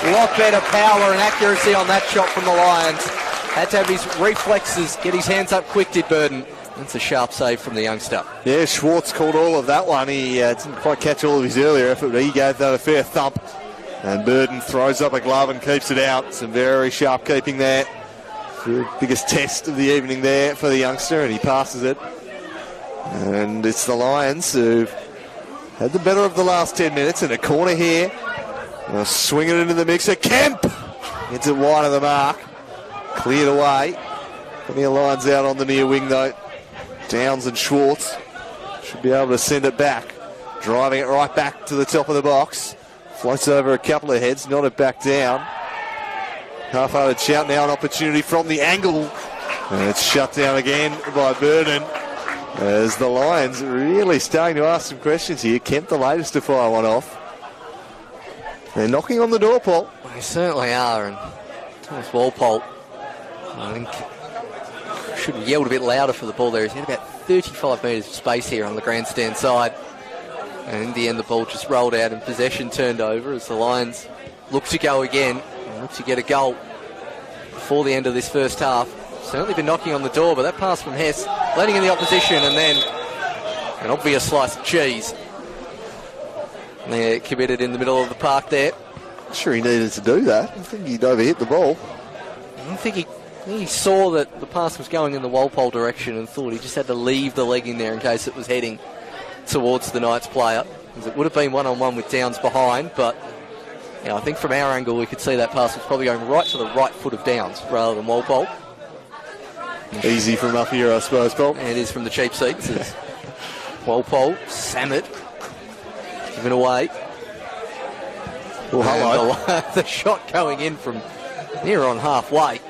A lot better power and accuracy on that shot from the Lions. Had to have his reflexes, get his hands up quick, did Burden. That's a sharp save from the youngster. Yeah, Schwartz called all of that one. He didn't quite catch all of his earlier effort, but he gave that a fair thump. And Burden throws up a glove and keeps it out. Some very sharp keeping there. The biggest test of the evening there for the youngster, and he passes it. And it's the Lions who've had the better of the last 10 minutes. In a corner here. Swinging it into the mixer. Kemp gets it wide of the mark. Cleared away. Plenty of Lions out on the near wing though. Downs and Schwartz should be able to send it back. Driving it right back to the top of the box. Floats over a couple of heads, not it back down. Half-hearted shout, now an opportunity from the angle. And it's shut down again by Burden. As the Lions really starting to ask some questions here. Kemp the latest to fire one off. They're knocking on the door, Paul. They certainly are, and Thomas Walpole, I think, should have yelled a bit louder for the ball there. He's had about 35 metres of space here on the grandstand side. And in the end, the ball just rolled out and possession turned over as the Lions look to go again and look to get a goal before the end of this first half. Certainly been knocking on the door, but that pass from Hess, letting in the opposition, and then an obvious slice of cheese. And they're committed in the middle of the park there. Sure he needed to do that. I think he'd overhit the ball. I think he saw that the pass was going in the Walpole direction and thought he just had to leave the leg in there in case it was heading towards the Knights player, as it would have been one-on-one with Downs behind, but I think from our angle we could see that pass was probably going right to the right foot of Downs rather than Walpole. Easy from up here, I suppose, Paul. And it is from the cheap seats. As Walpole, Samet, given away. Oh, hello. The shot going in from near on halfway.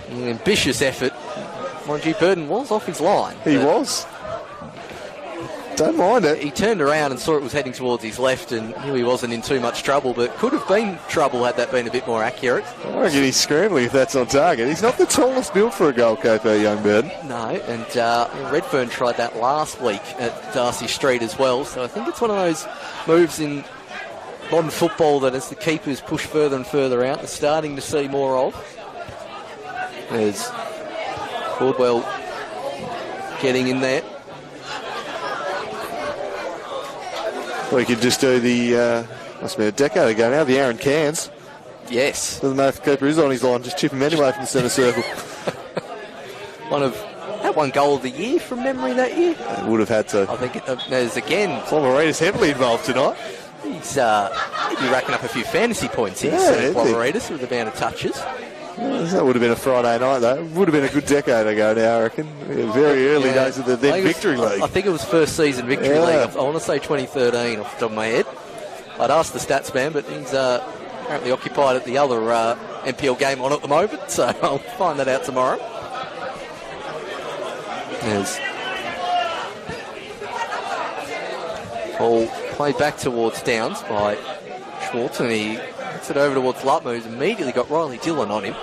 An ambitious effort. Mind you, Burden was off his line. He was. Don't mind it. He turned around and saw it was heading towards his left and knew he wasn't in too much trouble, but could have been trouble had that been a bit more accurate. I reckon he's scrambling if that's on target. He's not the tallest build for a goalkeeper, young Burden. No, and Redfern tried that last week at Darcy Street as well, so I think it's one of those moves in modern football that as the keepers push further and further out, they're starting to see more of. There's Caldwell getting in there. We could just do the, must have been a decade ago now, the Aaron Cairns. Yes. Doesn't matter if the keeper is on his line, just chip him anyway from the centre circle. That one goal of the year from memory that year. It would have had to. I think there's again. Plomaridis heavily involved tonight. He's he'd be racking up a few fantasy points here. Yeah, Plomaridis with the amount of touches. That would have been a Friday night, though. It would have been a good decade ago now, I reckon. Very early days of the then Victory League. I think it was first season Victory League. I want to say 2013 off the top of my head. I'd ask the stats man, but he's currently occupied at the other NPL game on at the moment, so I'll find that out tomorrow. There's ball played back towards Downs by Schwartz, and he gets it over towards Lutmer, who's immediately got Riley Dillon on him.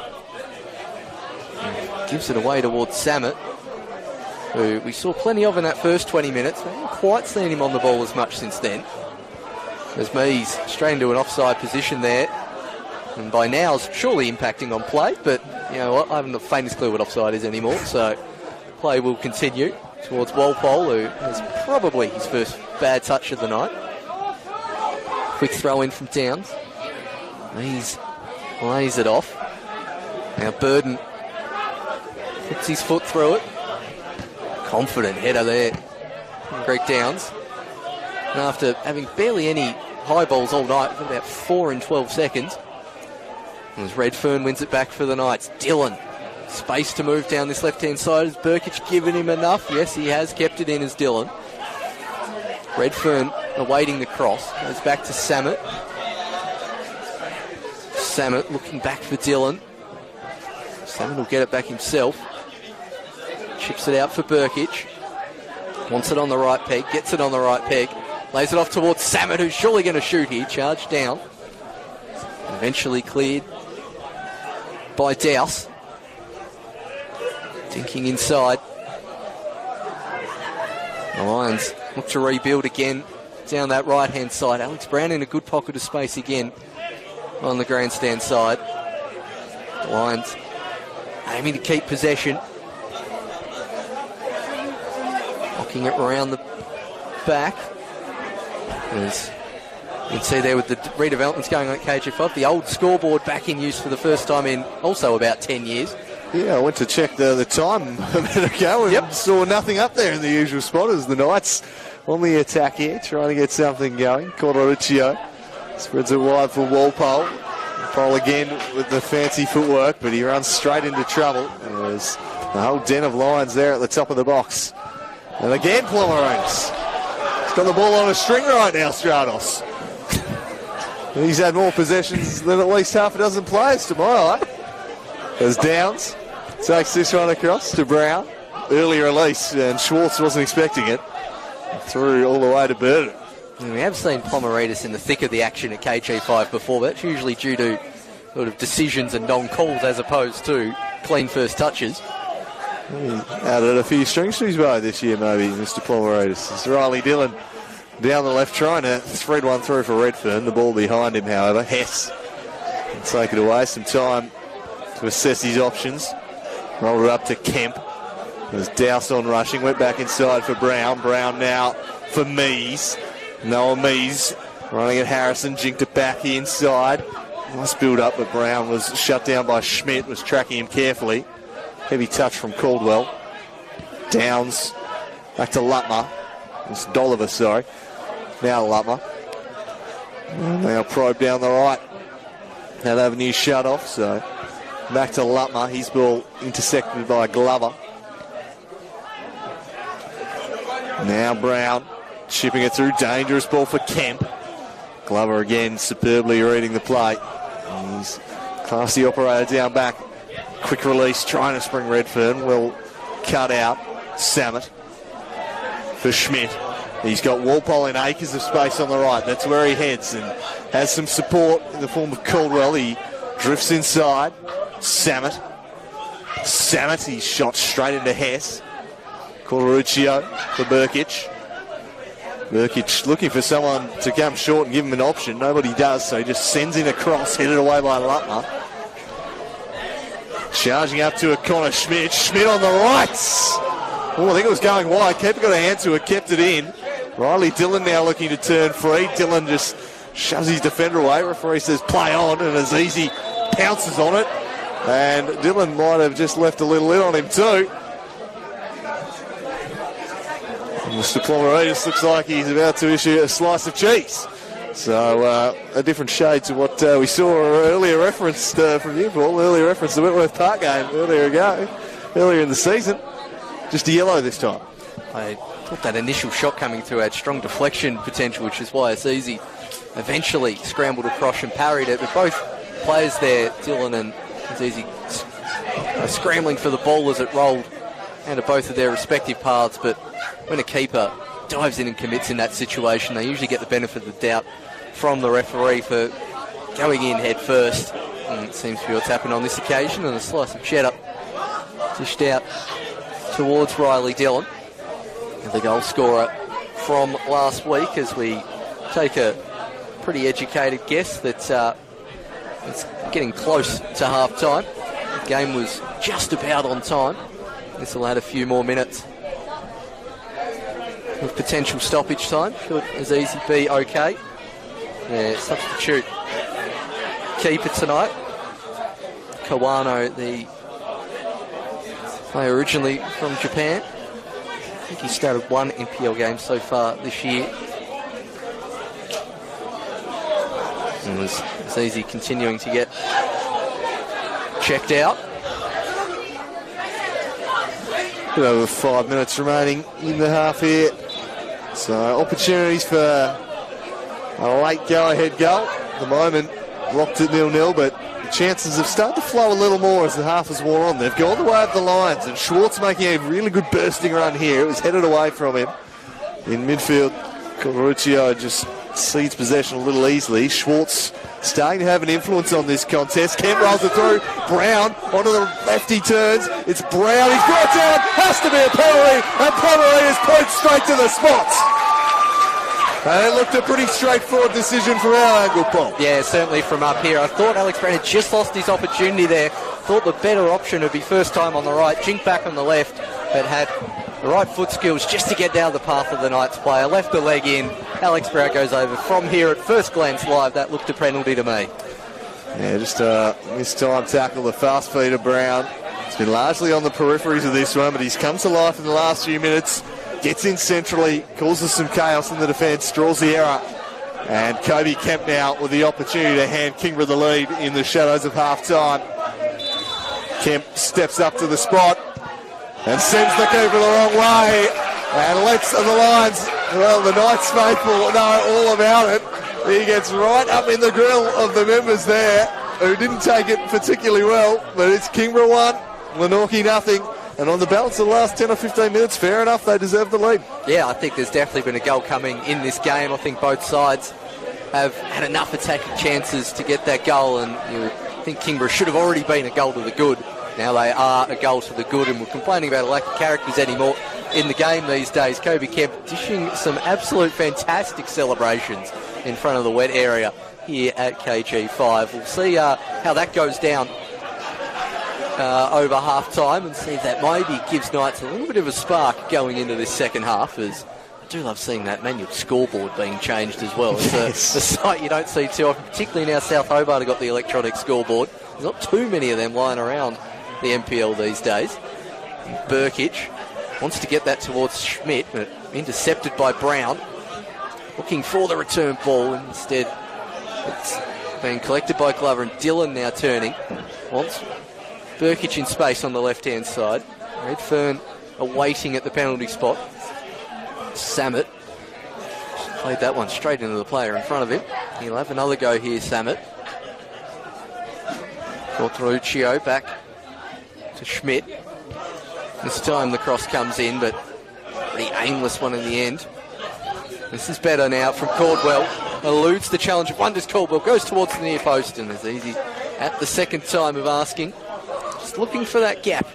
And gives it away towards Samet, who we saw plenty of in that first 20 minutes. We haven't quite seen him on the ball as much since then. As Mees straight into an offside position there, and by now is surely impacting on play, but you know what, I haven't the faintest clue what offside is anymore, so play will continue towards Walpole, who has probably his first bad touch of the night. Quick throw in from Downs. Mees lays it off. Now Burden puts his foot through it. Confident header there from Greg Downs. And after having barely any high balls all night, about 4 in 12 seconds, as Redfern wins it back for the Knights. Dillon, space to move down this left-hand side. Has Burkic given him enough? Yes, he has kept it in as Dillon. Redfern awaiting the cross. Goes back to Samet. Samet looking back for Dillon. Samet will get it back himself. Chips it out for Burkic. Wants it on the right peg. Gets it on the right peg. Lays it off towards Samet, who's surely going to shoot here. Charged down. Eventually cleared by Douse. Dinking inside. The Lions look to rebuild again down that right-hand side. Alex Brown in a good pocket of space again on the grandstand side. The Lions aiming to keep possession. Knocking it around the back. As you can see there with the redevelopments going on at KG5, the old scoreboard back in use for the first time in also about 10 years. Yeah, I went to check the time a minute ago and saw nothing up there in the usual spot as the Knights on the attack here, trying to get something going. Cordoruccio spreads it wide for Walpole. Walpole again with the fancy footwork, but he runs straight into trouble. There's the whole den of Lions there at the top of the box. And again, Plummeronis. He's got the ball on a string right now, Stratos. He's had more possessions than at least half a dozen players tomorrow. As Downs takes this one across to Brown. Early release, and Schwartz wasn't expecting it. Through all the way to Burden. We have seen Plummeridis in the thick of the action at KG5 before, but that's usually due to sort of decisions and non-calls as opposed to clean first touches. He added a few strings to his bow this year, maybe, Mr. Plummeridis. It's Riley Dillon down the left trying to thread one through for Redfern. The ball behind him, however. Hess can take it away. Some time to assess his options. Rolled it up to Kemp. There's Douse on rushing. Went back inside for Brown. Brown now for Mees. Noah Mees running at Harrison. Jinked it back inside. Nice build up, but Brown was shut down by Schmidt. Was tracking him carefully. Heavy touch from Caldwell. Downs back to Lutmer. It's Dolliver, sorry. Now Lutmer. Now probe down the right. That avenue shut off, so back to Lutmer. His ball intercepted by Glover. Now Brown chipping it through. Dangerous ball for Kemp. Glover again superbly reading the play. He's classy operator down back. Quick release trying to spring Redfern. Well cut out. Samet for Schmidt. He's got Walpole in acres of space on the right. That's where he heads and has some support in the form of Caldwell. He drifts inside. Samet. He's shot straight into Hess. Cordoruccio for Burkic. Burkic looking for someone to come short and give him an option. Nobody does, so he just sends in a cross, headed away by Lutmer. Charging up to a Connor Schmidt. Schmidt on the right. Oh, I think it was going wide. Keeper got a hand to it, kept it in. Riley Dillon now looking to turn free. Dillon just shoves his defender away. Referee says play on, and Azizi pounces on it. And Dillon might have just left a little lid on him too. Mr. Plummeridis looks like he's about to issue a slice of cheese So a different shade to what we saw earlier referenced from you, Paul. Earlier referenced the Whitworth Park game earlier in the season. Just a yellow this time. I thought that initial shot coming through had strong deflection potential, which is why Azizi eventually scrambled across and parried it. But both players there, Dylan and Azizi, scrambling for the ball as it rolled and at both of their respective paths. But when a keeper dives in and commits in that situation, they usually get the benefit of the doubt from the referee for going in head first. And it seems to be what's happened on this occasion, and a slice of cheddar dished out towards Riley Dillon, the goal scorer from last week, as we take a pretty educated guess that it's getting close to half-time. The game was just about on time. This will add a few more minutes with potential stoppage time. Could Azizi be okay? Yeah, substitute keeper tonight. Kawano, the player originally from Japan. I think he started one NPL game so far this year. And was Azizi continuing to get checked out. Bit over 5 minutes remaining in the half here. So opportunities for a late go-ahead goal. At the moment, locked at 0-0, but the chances have started to flow a little more as the half has worn on. They've gone the way of the Lions, and Schwartz making a really good bursting run here. It was headed away from him. In midfield, Glenorchy just cedes possession a little easily. Schwartz starting to have an influence on this contest. Kemp rolls it through. Brown onto the left he turns. It's Brown. He's brought down. Has to be a penalty. And penalty is put straight to the spot. And it looked a pretty straightforward decision from our angle, Paul. Yeah, certainly from up here. I thought Alex Brown had just lost his opportunity there. Thought the better option would be first time on the right, jink back on the left, but had the right foot skills just to get down the path of the Knights player. Left the leg in. Alex Brown goes over. From here, at first glance live, that looked a penalty to me. Yeah, just a mistime tackle, the fast feeder Brown. It's been largely on the peripheries of this one, but he's come to life in the last few minutes. Gets in centrally, causes some chaos in the defence, draws the error. And Kobe Kemp now with the opportunity to hand Kingborough the lead in the shadows of half-time. Kemp steps up to the spot and sends the keeper the wrong way and lets the Lions, well, the Knights faithful know all about it. He gets right up in the grill of the members there, who didn't take it particularly well, but it's Kingborough 1, Glenorchy nothing. And on the balance of the last 10 or 15 minutes, fair enough, they deserve the lead. Yeah, I think there's definitely been a goal coming in this game. I think both sides have had enough attacking chances to get that goal, and you think Kingborough should have already been a goal to the good. Now they are a goal to the good, and we're complaining about a lack of characters anymore in the game these days. Kobe Kemp dishing some absolute fantastic celebrations in front of the wet area here at KG5. We'll see how that goes down over half-time and see if that maybe gives Knights a little bit of a spark going into this second half, as I do love seeing that manual scoreboard being changed as well. It's a sight you don't see too often, particularly now South Hobart have got the electronic scoreboard. There's not too many of them lying around the NPL these days. Burkic wants to get that towards Schmidt, but intercepted by Brown. Looking for the return ball, and instead it's being collected by Glover, and Dillon now turning. Wants Burkic in space on the left-hand side. Redfern awaiting at the penalty spot. Samet played that one straight into the player in front of him. He'll have another go here, Samet. Portruccio back to Schmidt. This time the cross comes in, but pretty aimless one in the end. This is better now from Caldwell. Eludes the challenge of Wonders. Caldwell goes towards the near post, and it's easy at the second time of asking. Just looking for that gap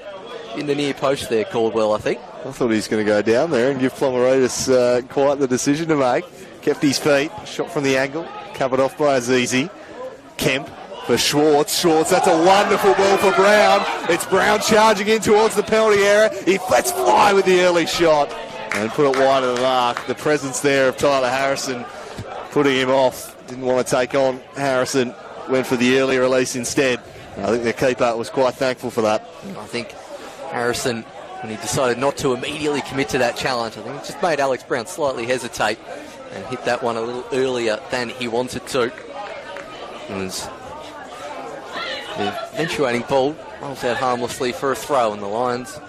in the near post there, Caldwell, I think. I thought he was going to go down there and give Plomoritis quite the decision to make. Kept his feet, shot from the angle, covered off by Azizi. Kemp for Schwartz. Schwartz, that's a wonderful ball for Brown. It's Brown charging in towards the penalty area. He lets fly with the early shot and put it wide of the mark. The presence there of Tyler Harrison putting him off. Didn't want to take on Harrison. Went for the early release instead. I think the keeper was quite thankful for that. I think Harrison, when he decided not to immediately commit to that challenge, I think it just made Alex Brown slightly hesitate. and hit that one a little earlier than he wanted to. And the eventuating ball rolls out harmlessly for a throw, and the Lions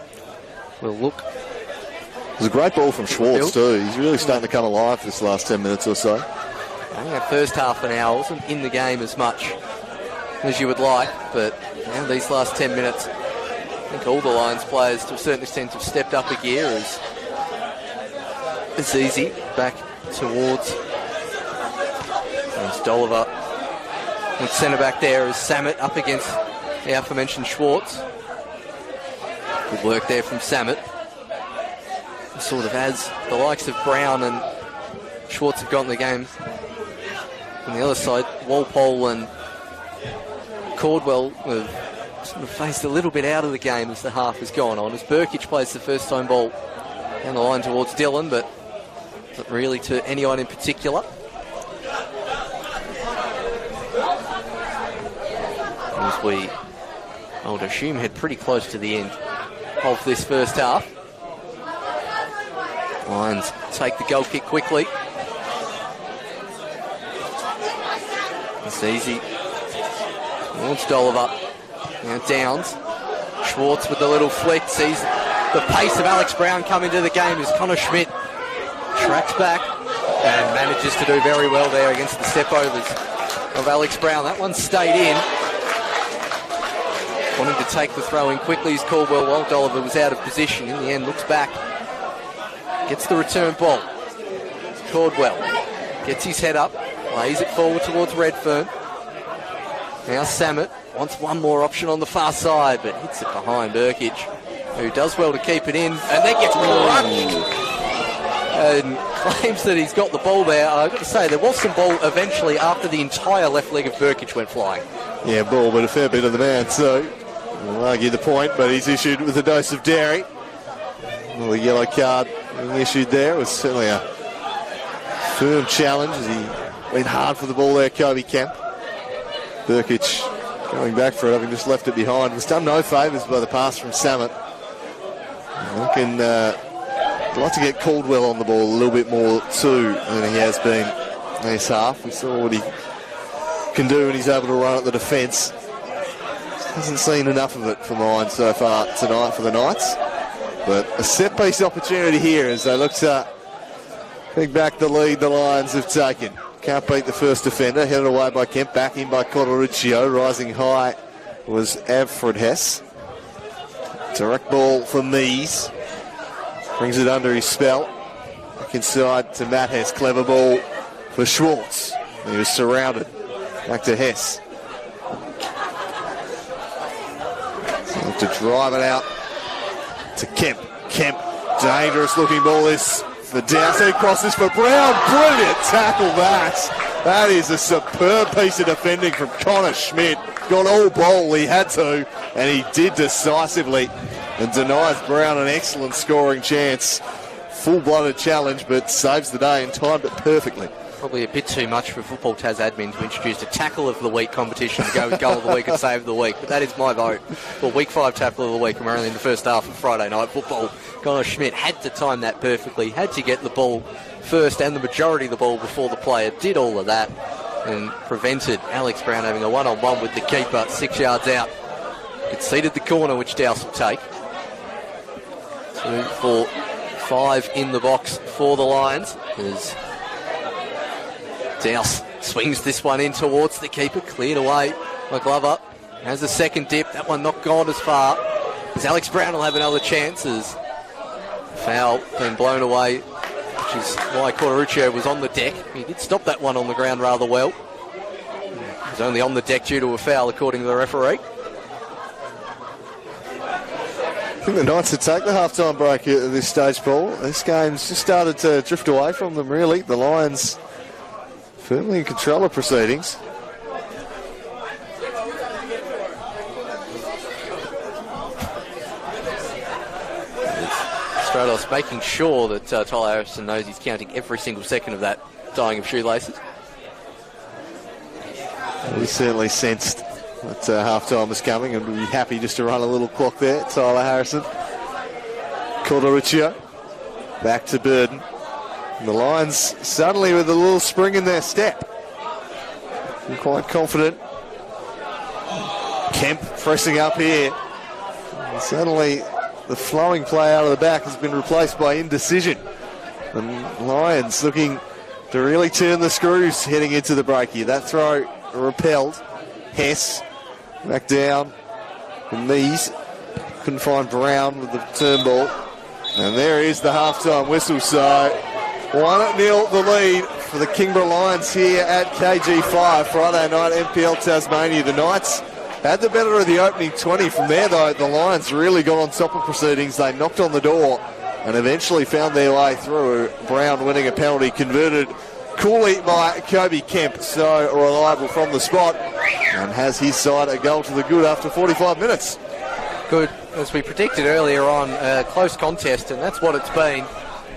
will look. It was a great ball from Schwartz too. He's really starting to come alive this last 10 minutes or so. I think that first half an hour wasn't in the game as much as you would like, but now these last 10 minutes, I think all the Lions players to a certain extent have stepped up a gear as it's easy back towards Dolliver. And centre back there is Samet up against the aforementioned Schwartz. Good work there from Samet. Sort of as the likes of Brown and Schwartz have gotten the game. On the other side, Walpole and Caldwell have sort of faced a little bit out of the game as the half has gone on. As Burkic plays the first time ball down the line towards Dillon, but not really to anyone in particular. As we, I would assume, head pretty close to the end of this first half. Lions take the goal kick quickly. It's easy. Towards Dolliver. Now Downs. Schwartz with the little flick. Sees the pace of Alex Brown come into the game as Connor Schmidt tracks back and manages to do very well there against the step-overs of Alex Brown. That one stayed in. Wanting to take the throw in quickly as Caldwell, while Dolliver was out of position. In the end, looks back. Gets the return ball. Caldwell gets his head up. Lays it forward towards Redfern. Now Samet wants one more option on the far side, but hits it behind Burkic, who does well to keep it in, and then gets crushed. And claims that he's got the ball there. I've got to say, there was some ball eventually after the entire left leg of Burkic went flying. Yeah, ball, but a fair bit of the man, so we'll argue the point, but he's issued with a dose of dairy. Well, the yellow card being issued there was certainly a firm challenge as he went hard for the ball there, Kobe Kemp. Burkic going back for it, having just left it behind. Was done no favours by the pass from Samet. Looking like to get Caldwell on the ball a little bit more too than he has been this half. We saw what he can do when he's able to run at the defence. Hasn't seen enough of it from Ryan so far tonight for the Knights. But a set-piece opportunity here as they look to pick back the lead the Lions have taken. Can't beat the first defender, headed away by Kemp, back in by Cottericcio. Rising high was Alfred Hess. Direct ball for Mees. Brings it under his spell. Back inside to Matt Hess. Clever ball for Schwartz. He was surrounded. Back to Hess. So to drive it out to Kemp. Kemp, dangerous looking ball this. The downside crosses for Brown. Brilliant tackle that. That is a superb piece of defending from Connor Schmidt. Got all ball he had to, and he did decisively and denies Brown an excellent scoring chance. Full-blooded challenge, but saves the day and timed it perfectly. Probably a bit too much for Football Tas admin to introduce a tackle of the week competition to go with goal of the week and save of the week, but that is my vote for week 5 tackle of the week, and we're only in the first half of Friday night football. Connor Schmidt had to time that perfectly, had to get the ball first and the majority of the ball before the player did all of that and prevented Alex Brown having a one-on-one with the keeper 6 yards out. Conceded the corner, which Dowse will take. 2, 4, 5 in the box for the Lions as Dowse swings this one in towards the keeper, cleared away by Glover. Has a second dip, that one not gone as far as Alex Brown will have another chance as foul been blown away, which is why Cottericcio was on the deck. He did stop that one on the ground rather well. He was only on the deck due to a foul according to the referee. I think the Knights would take the half-time break at this stage, Paul. This game's just started to drift away from them, really. The Lions firmly in control of proceedings. Stratos making sure that Tyler Harrison knows he's counting every single second of that tying of shoelaces. We certainly sensed that half-time was coming and we'd be happy just to run a little clock there. Tyler Harrison. Cottericcio. Back to Burden. And the Lions suddenly with a little spring in their step. They're quite confident. Kemp pressing up here. And suddenly the flowing play out of the back has been replaced by indecision. The Lions looking to really turn the screws heading into the break here. That throw repelled. Hess back down. And these couldn't find Brown with the turn ball. And there is the half-time whistle. So 1-0 the lead for the Kingborough Lions here at KG5 Friday night NPL Tasmania. The Knights had the better of the opening 20. From there, though, the Lions really got on top of proceedings. They knocked on the door and eventually found their way through. Brown winning a penalty, converted coolly by Kobe Kemp, so reliable from the spot, and has his side a goal to the good after 45 minutes. Good, as we predicted earlier on, close contest, and that's what it's been.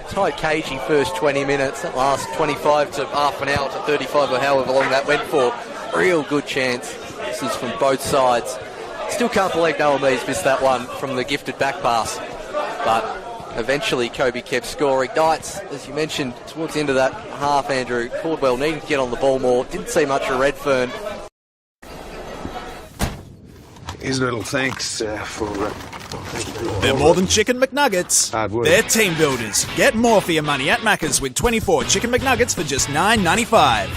Tight cagey first 20 minutes, that last 25 to half an hour to 35 or however long that went for. Real good chance. This is from both sides. Still can't believe Noah Mees missed that one from the gifted back pass, but eventually Kobe kept scoring. Knights, as you mentioned, towards the end of that half, Andrew, Caldwell needing to get on the ball more. Didn't see much of Redfern. Here's a little thanks for... They're more than Chicken McNuggets. Hard work. They're team builders. Get more for your money at Macca's with 24 Chicken McNuggets for just $9.95.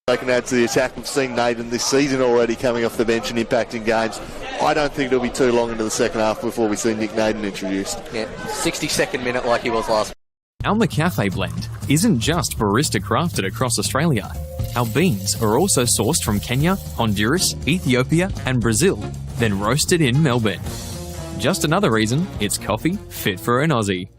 They can add to the attack. We've seen Naden this season already coming off the bench and impacting games. I don't think it'll be too long into the second half before we see Nick Naden introduced. Yeah, 62nd minute like he was last. Our McCafe blend isn't just barista crafted across Australia. Our beans are also sourced from Kenya, Honduras, Ethiopia and Brazil, then roasted in Melbourne. Just another reason it's coffee fit for an Aussie.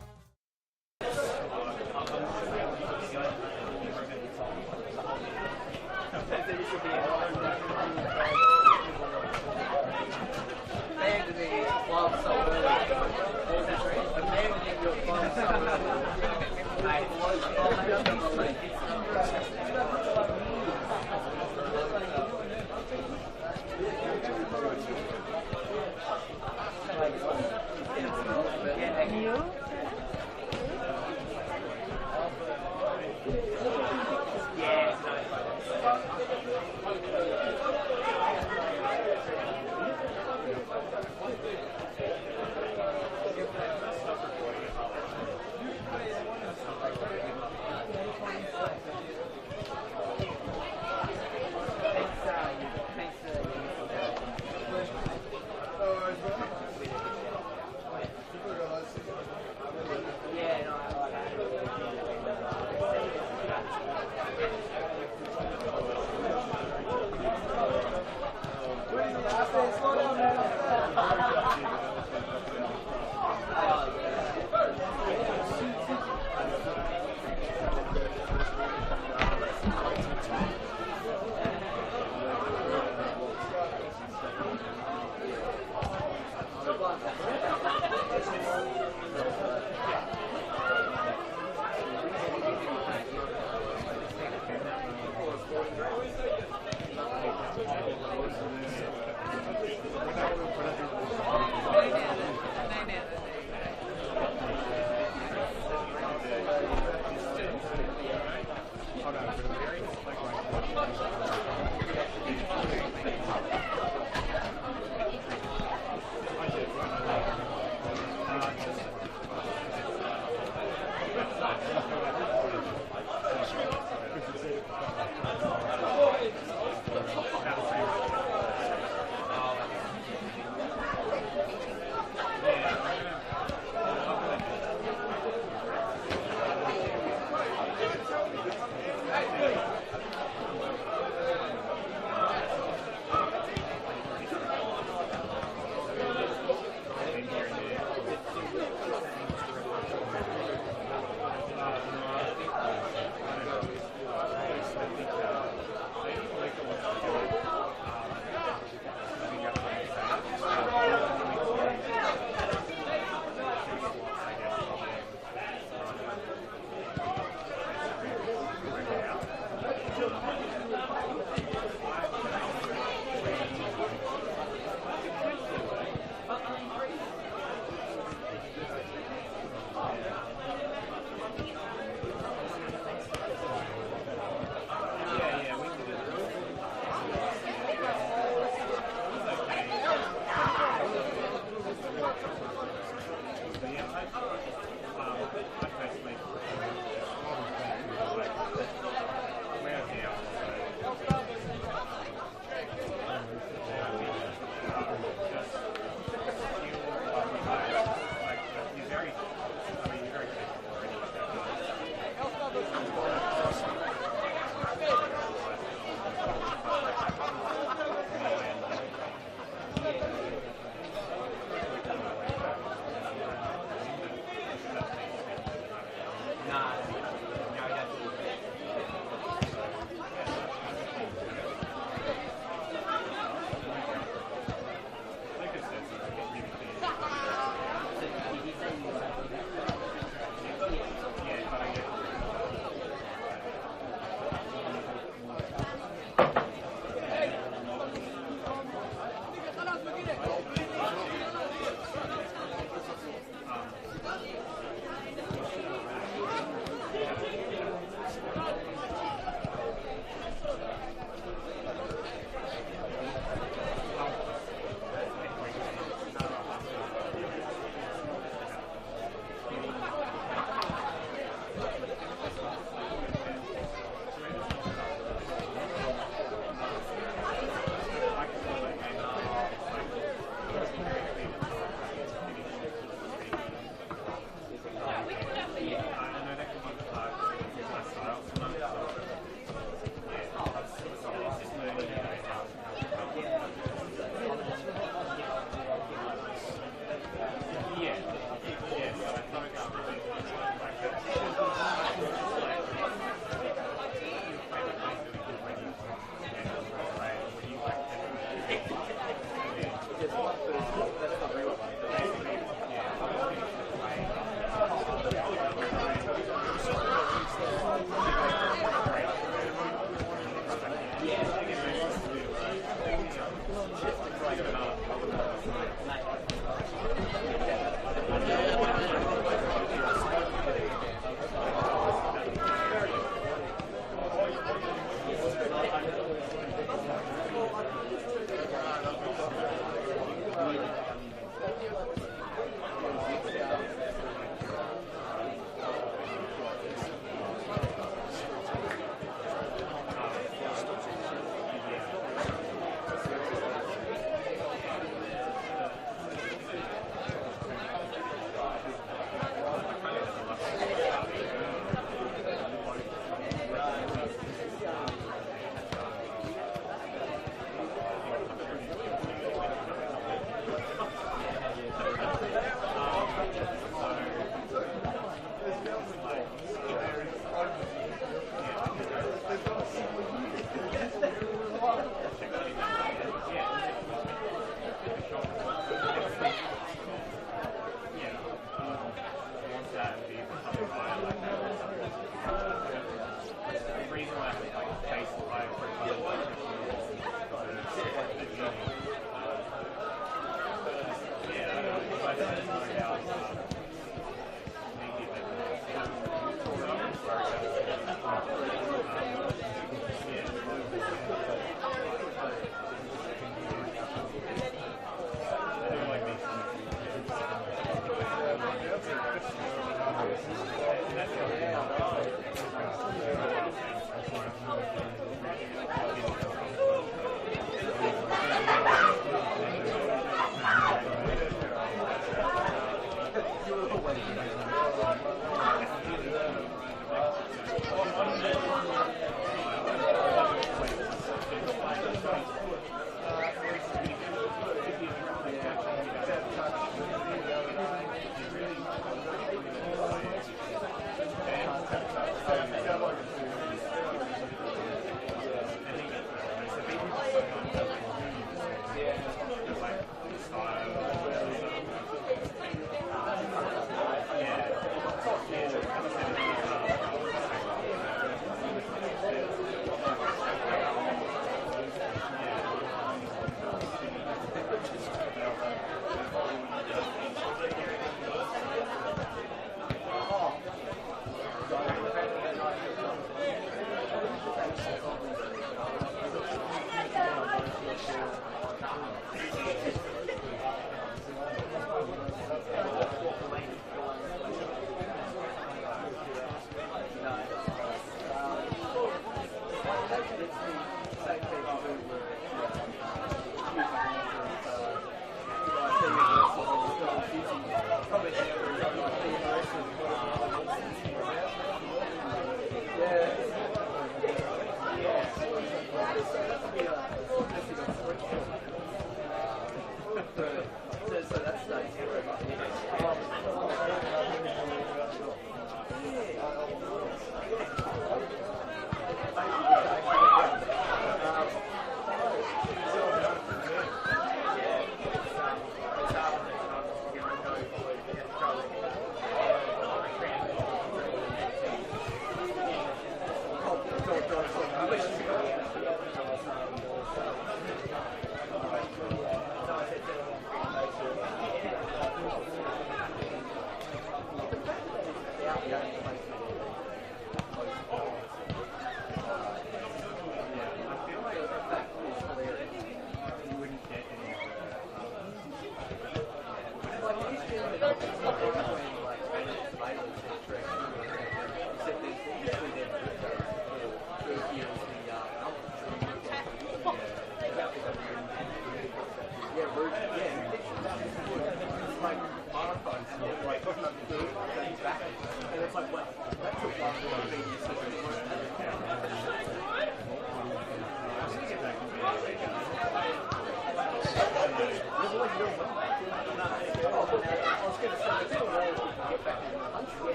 I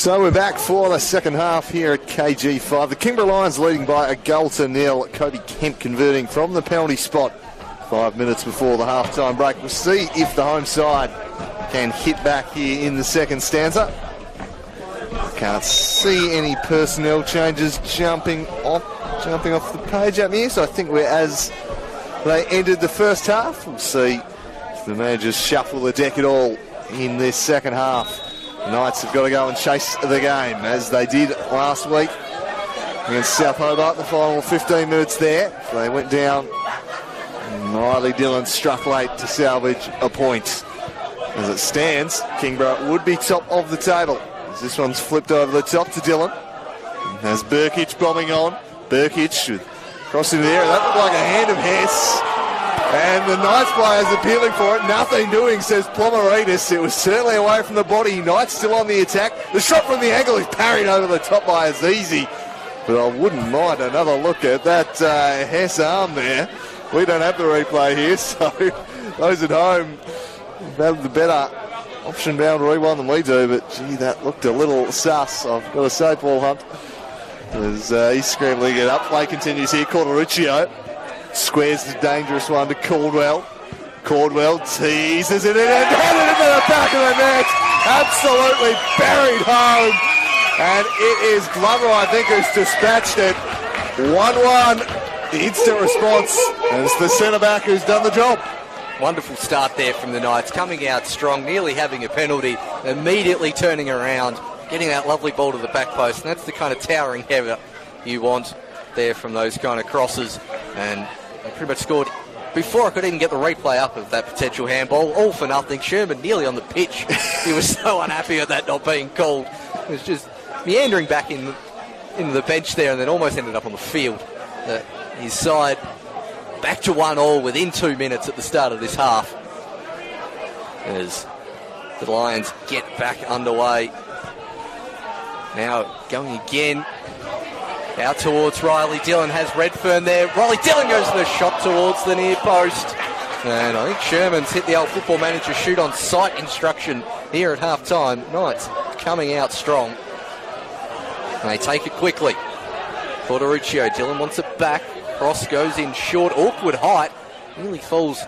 So we're back for the second half here at KG5. The Kingborough Lions leading by 1-0. Kobe Kemp converting from the penalty spot 5 minutes before the half-time break. We'll see if the home side can hit back here in the second stanza. Can't see any personnel changes jumping off the page up here, so I think we're as they ended the first half. We'll see if the managers shuffle the deck at all in this second half. The Knights have got to go and chase the game, as they did last week against South Hobart. The final 15 minutes there, they went down. Riley Dillon struck late to salvage a point. As it stands, Kingborough would be top of the table. As this one's flipped over the top to Dillon. As Burkic bombing on. Burkic crossing the air. That looked like a hand of Hess. And the Knights players appealing for it. Nothing doing, says Plomaridis. It was certainly away from the body. Knights still on the attack. The shot from the angle is parried over the top by Azizi. But I wouldn't mind another look at that Hess arm there. We don't have the replay here, so those at home have the better option-bound rewind than we do. But, gee, that looked a little sus, I've got to say, Paul Hunt. As he's scrambling it up. Play continues here. Corderuccio squares the dangerous one to Caldwell. Caldwell teases it in and headed into the back of the net. Absolutely buried home. And it is Glover, I think, who's dispatched it. 1-1. The instant response. And it's the centre-back who's done the job. Wonderful start there from the Knights, coming out strong, nearly having a penalty, immediately turning around, getting that lovely ball to the back post. And that's the kind of towering header you want there from those kind of crosses. And they pretty much scored before I could even get the replay up of that potential handball. All for nothing. Sherman nearly on the pitch. He was so unhappy with that not being called. It was just meandering back into the bench there and then almost ended up on the field. His side back to 1-1 within 2 minutes at the start of this half, as the Lions get back underway. Now going again out towards Riley Dillon, has Redfern there. Riley Dillon goes to the shot towards the near post, and I think Sherman's hit the old Football Manager shoot on sight instruction here at half time. Knights coming out strong, and they take it quickly. Corderuccio, Dillon wants it back. Cross goes in short, awkward height. Nearly falls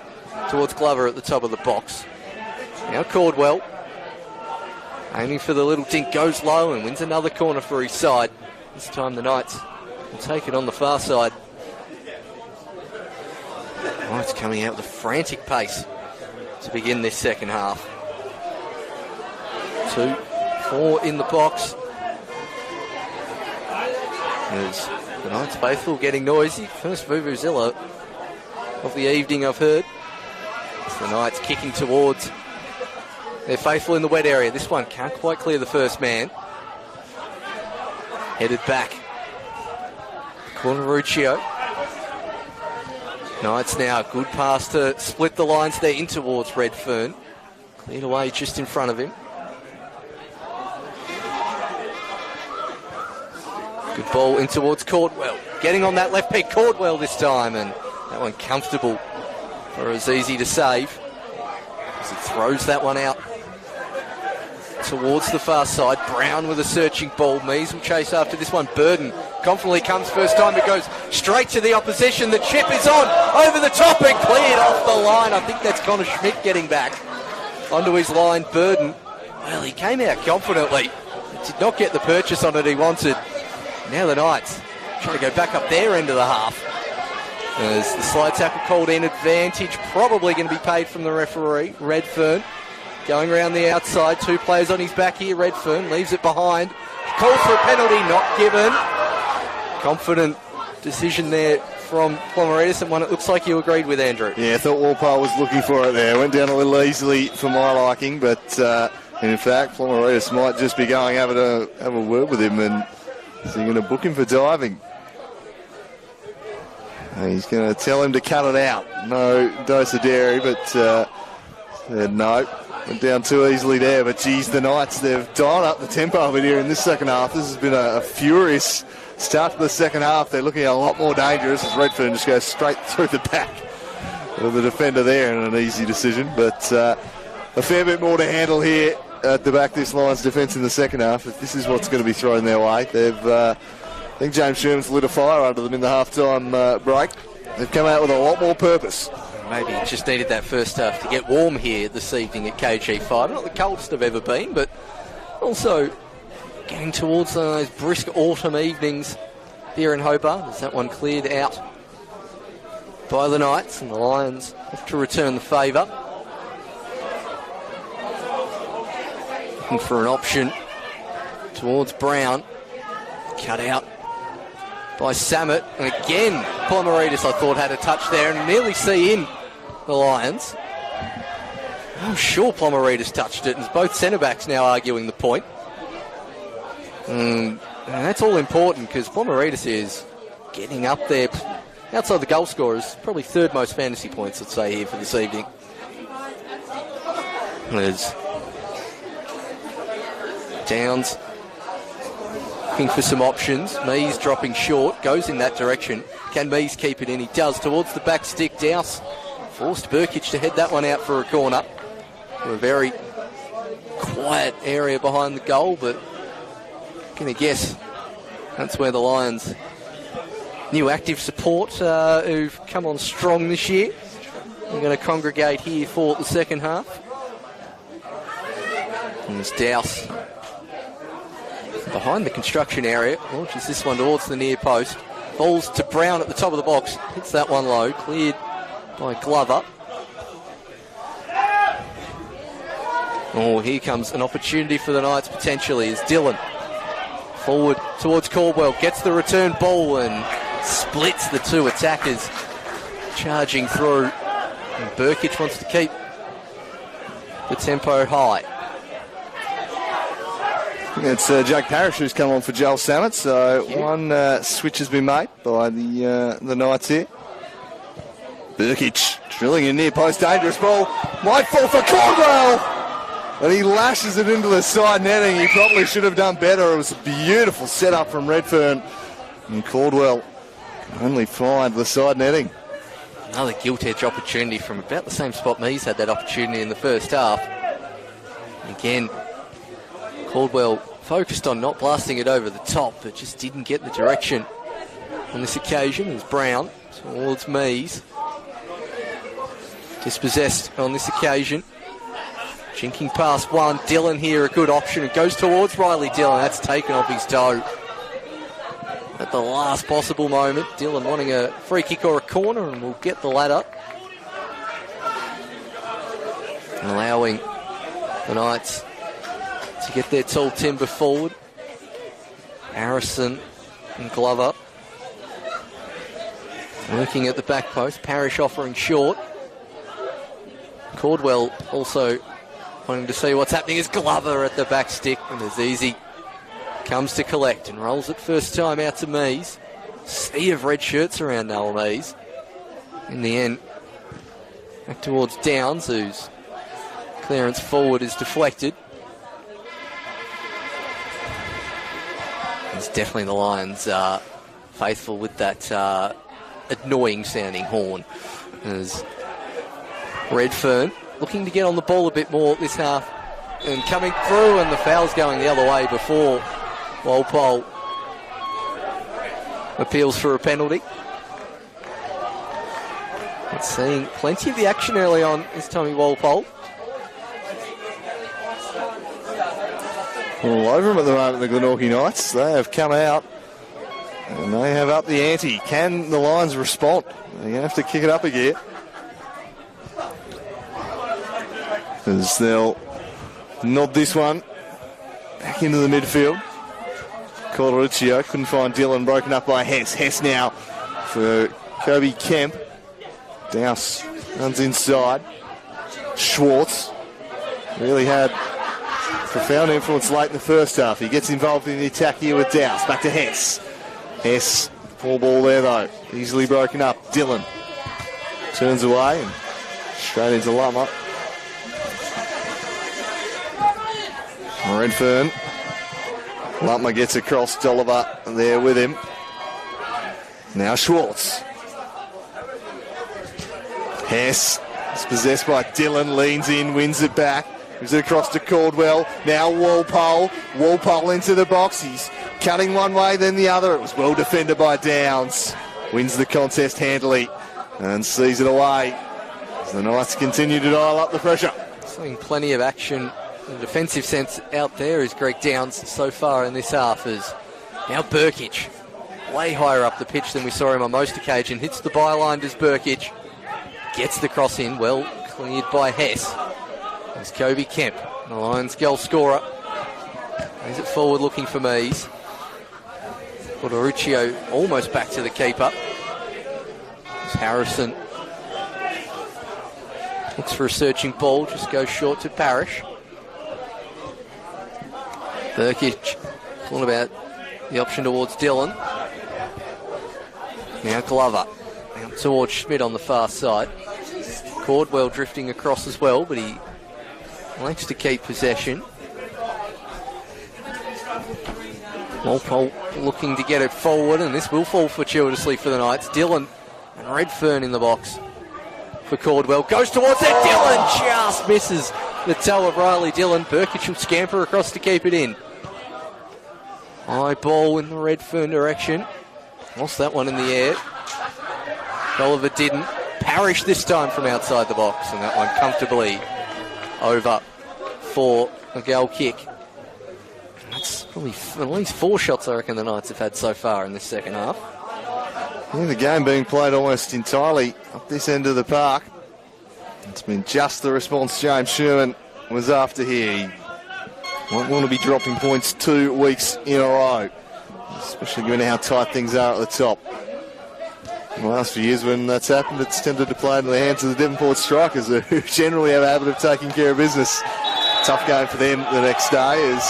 towards Glover at the top of the box. Now Caldwell, aiming for the little dink, goes low and wins another corner for his side. This time the Knights will take it on the far side. Knights coming out with a frantic pace to begin this second half. 2-4 in the box. As the Knights faithful getting noisy. First Vuvuzela of the evening, I've heard. It's the Knights kicking towards their faithful in the wet area. This one can't quite clear the first man. Headed back. Corderuccio. Knights now, good pass to split the lines there in towards Redfern. Cleared away just in front of him. Good ball in towards Caldwell. Getting on that left pick, Caldwell this time, and that one comfortable for Azizi to save. As he throws that one out towards the far side. Brown with a searching ball. Mees will chase after this one. Burden confidently comes first time, but goes straight to the opposition. The chip is on over the top and cleared off the line. I think that's Connor Schmidt getting back onto his line. Burden, well, he came out confidently. Did not get the purchase on it he wanted. Now the Knights trying to go back up their end of the half. As the slide tackle called in, advantage probably going to be paid from the referee. Redfern going around the outside. 2 players on his back here. Redfern leaves it behind. Calls for a penalty, not given. Confident decision there from Plomaridis, and one it looks like you agreed with, Andrew. Yeah, I thought Walpole was looking for it there. Went down a little easily for my liking, but in fact, Plomaridis might just be going have a word with him, and is he going to book him for diving? He's going to tell him to cut it out. No dose of dairy, but said no. Went down too easily there, but geez, the Knights, they've dialed up the tempo over here in this second half. This has been a furious start to the second half. They're looking a lot more dangerous as Redfern just goes straight through the back of the defender there, and an easy decision, but a fair bit more to handle here at the back, this Lions defence in the second half. If this is what's going to be thrown their way, I think James Sherman's lit a fire under them in the half-time break. They've come out with a lot more purpose. Maybe just needed that first half to get warm here this evening at KG5. Not the coldest I've ever been, but also getting towards those brisk autumn evenings here in Hobart. As that one cleared out by the Knights, and the Lions have to return the favour. Looking for an option towards Brown. Cut out by Samet. And again, Plummeridis, I thought, had a touch there and nearly see in the Lions. I'm sure Plummeridis touched it, and both centre-backs now arguing the point. And that's all important because Plummeridis is getting up there outside the goal scorers, probably third most fantasy points, let's say, here for this evening. There's Downs looking for some options. Mees dropping short, goes in that direction. Can Mees keep it in? He does. Towards the back stick, Douse forced Burkic to head that one out for a corner. A very quiet area behind the goal, but going to guess that's where the Lions' new active support who've come on strong this year. They're going to congregate here for the second half. And there's Douse behind the construction area. Launches this one towards the near post. Falls to Brown at the top of the box. Hits that one low. Cleared by Glover. Oh, here comes an opportunity for the Knights potentially as Dillon forward towards Caldwell. Gets the return ball and splits the two attackers charging through. And Burkic wants to keep the tempo high. It's Jack Parrish who's come on for Joel Samet, so one switch has been made by the Knights here. Burkic drilling in near post, dangerous ball, might fall for Caldwell, and he lashes it into the side netting. He probably should have done better. It was a beautiful setup from Redfern, and Caldwell can only find the side netting. Another gilt edge opportunity from about the same spot Mees had that opportunity in the first half. Again, Caldwell focused on not blasting it over the top, but just didn't get the direction on this occasion. As Brown towards Mees. Dispossessed on this occasion. Jinking past one. Dillon here, a good option. It goes towards Riley Dillon. That's taken off his toe at the last possible moment. Dillon wanting a free kick or a corner, and will get the ladder. And allowing the Knights to get their tall timber forward. Harrison and Glover working at the back post. Parrish offering short. Caldwell also wanting to see what's happening as Glover at the back stick, and as Easy comes to collect and rolls it first time out to Mees. Sea of red shirts around Noel Mees. In the end, back towards Downs, whose clearance forward is deflected. It's definitely the Lions faithful with that annoying sounding horn. As Redfern looking to get on the ball a bit more this half and coming through, and the foul's going the other way before Walpole appeals for a penalty. But seeing plenty of the action early on is Tommy Walpole. All over them at the moment, the Glenorchy Knights. They have come out and they have upped the ante. Can the Lions respond? They're going to have to kick it up a gear, as they'll nod this one back into the midfield. Caldwell couldn't find Dillon, broken up by Hess. Hess now for Kobe Kemp. Douse runs inside. Schwartz really had profound influence late in the first half. He gets involved in the attack here with Douse. Back to Hess. Hess, full ball there though. Easily broken up. Dillon turns away and straight into Lummer. Redfern. Lummer gets across. Dolliver there with him. Now Schwartz. Hess is possessed by Dillon. Leans in, wins it back. Gives it across to Caldwell. Now Walpole. Walpole into the box. He's cutting one way, then the other. It was well defended by Downs. Wins the contest handily and sees it away. As the Knights continue to dial up the pressure. Seeing plenty of action in the defensive sense out there is Greg Downs so far in this half. As now Burkic, way higher up the pitch than we saw him on most occasions. Hits the byline as Burkic. Gets the cross in, well cleared by Hess. There's Kobe Kemp, the Lions goal scorer. Plays it forward looking for Mees. Glenorchy almost back to the keeper. There's Harrison. Looks for a searching ball, just goes short to Parrish. Burkic, all about the option towards Dillon. Now Glover, out towards Schmidt on the far side. Caldwell drifting across as well, but he likes to keep possession. Walpole looking to get it forward, and this will fall fortuitously for the Knights. Dillon and Redfern in the box for Caldwell. Goes towards it. Dillon just misses the toe of Riley Dillon. Burkic will scamper across to keep it in. High ball in the Redfern direction. Lost that one in the air. Oliver didn't. Parrish this time from outside the box, and that one comfortably over for a goal kick. That's probably at least 4 shots I reckon the Knights have had so far in this second half. Yeah, the game being played almost entirely up this end of the park. It's been just the response James Sherman was after here. He won't want to be dropping points 2 weeks in a row, especially given how tight things are at the top. In the last few years when that's happened, it's tended to play into the hands of the Devonport Strikers, who generally have a habit of taking care of business. Tough game for them the next day as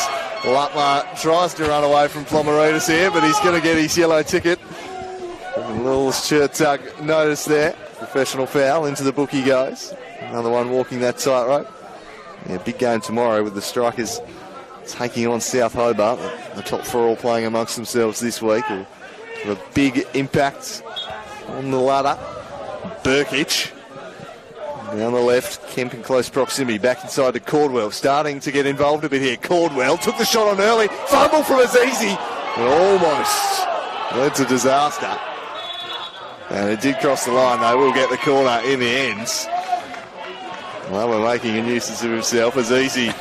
Lutmar tries to run away from Plomaridis here, but he's going to get his yellow ticket. A little shirt tug notice there. Professional foul, into the book he goes. Another one walking that tightrope. Yeah, big game tomorrow with the Strikers taking on South Hobart. The top 4 all playing amongst themselves this week. With a big impact on the ladder. Burkic down the left. Kemp in close proximity. Back inside to Caldwell. Starting to get involved a bit here. Caldwell took the shot on early. Fumble from Azizi. And almost led to disaster. And it did cross the line, though. We'll get the corner in the ends. Well, we're making a nuisance of himself. Azizi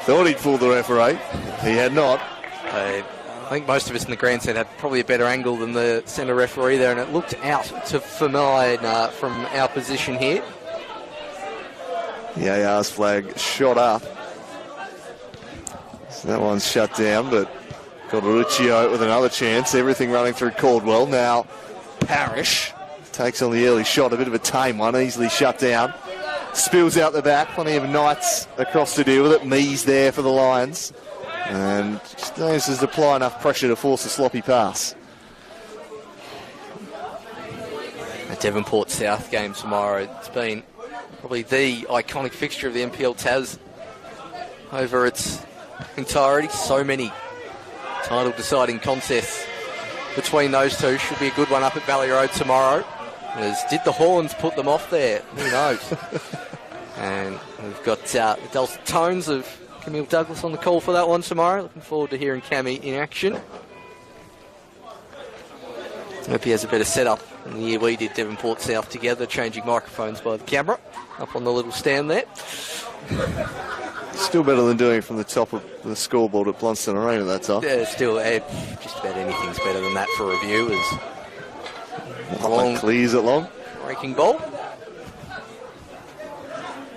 thought he'd fooled the referee. He had not. I think most of us in the grandstand had probably a better angle than the centre referee there, and it looked out to Vermeulen from our position here. The AR's flag shot up. So that one's shut down, but Glenorchy with another chance. Everything running through Caldwell. Now Parrish takes on the early shot, a bit of a tame one, easily shut down. Spills out the back, plenty of Knights across to deal with it. Mees there for the Lions. And just manages to apply enough pressure to force a sloppy pass. A Devonport South game tomorrow. It's been probably the iconic fixture of the NPL Tas over its entirety. So many title deciding contests between those two. Should be a good one up at Valley Road tomorrow. Did the Horns put them off there? Who knows? And we've got the dulcet tones of Camille Douglas on the call for that one tomorrow. Looking forward to hearing Cammy in action. Hope he has a better setup than the year we did Devonport South together, changing microphones by the camera up on the little stand there. Still better than doing it from the top of the scoreboard at Blunston Arena that time. Yeah, still, just about anything's better than that for reviewers. Long clears it long. Breaking ball.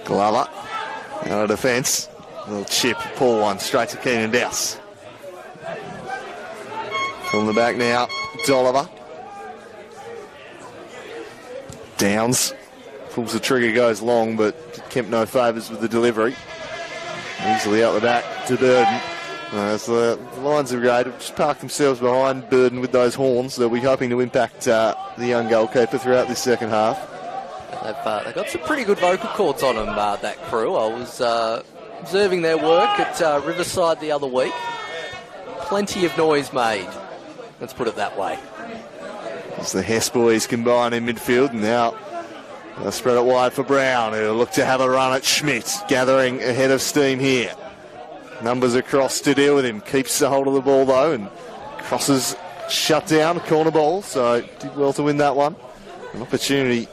Glover out of defence. Little chip, pull one straight to Keenan Dowse. From the back now, Dolliver. Downs. Pulls the trigger, goes long, but Kemp no favours with the delivery. Easily out the back to Burden. So the Lions of Grade have just parked themselves behind Burden with those horns. They'll be hoping to impact the young goalkeeper throughout this second half. They've got some pretty good vocal cords on them, that crew. I was observing their work at Riverside the other week. Plenty of noise made. Let's put it that way. As the Hess boys combine in midfield, and now They'll spread it wide for Brown, who'll look to have a run at Schmidt, gathering ahead of steam here. Numbers across to deal with him. Keeps the hold of the ball, though, and crosses shut down, corner ball, so did well to win that one. An opportunity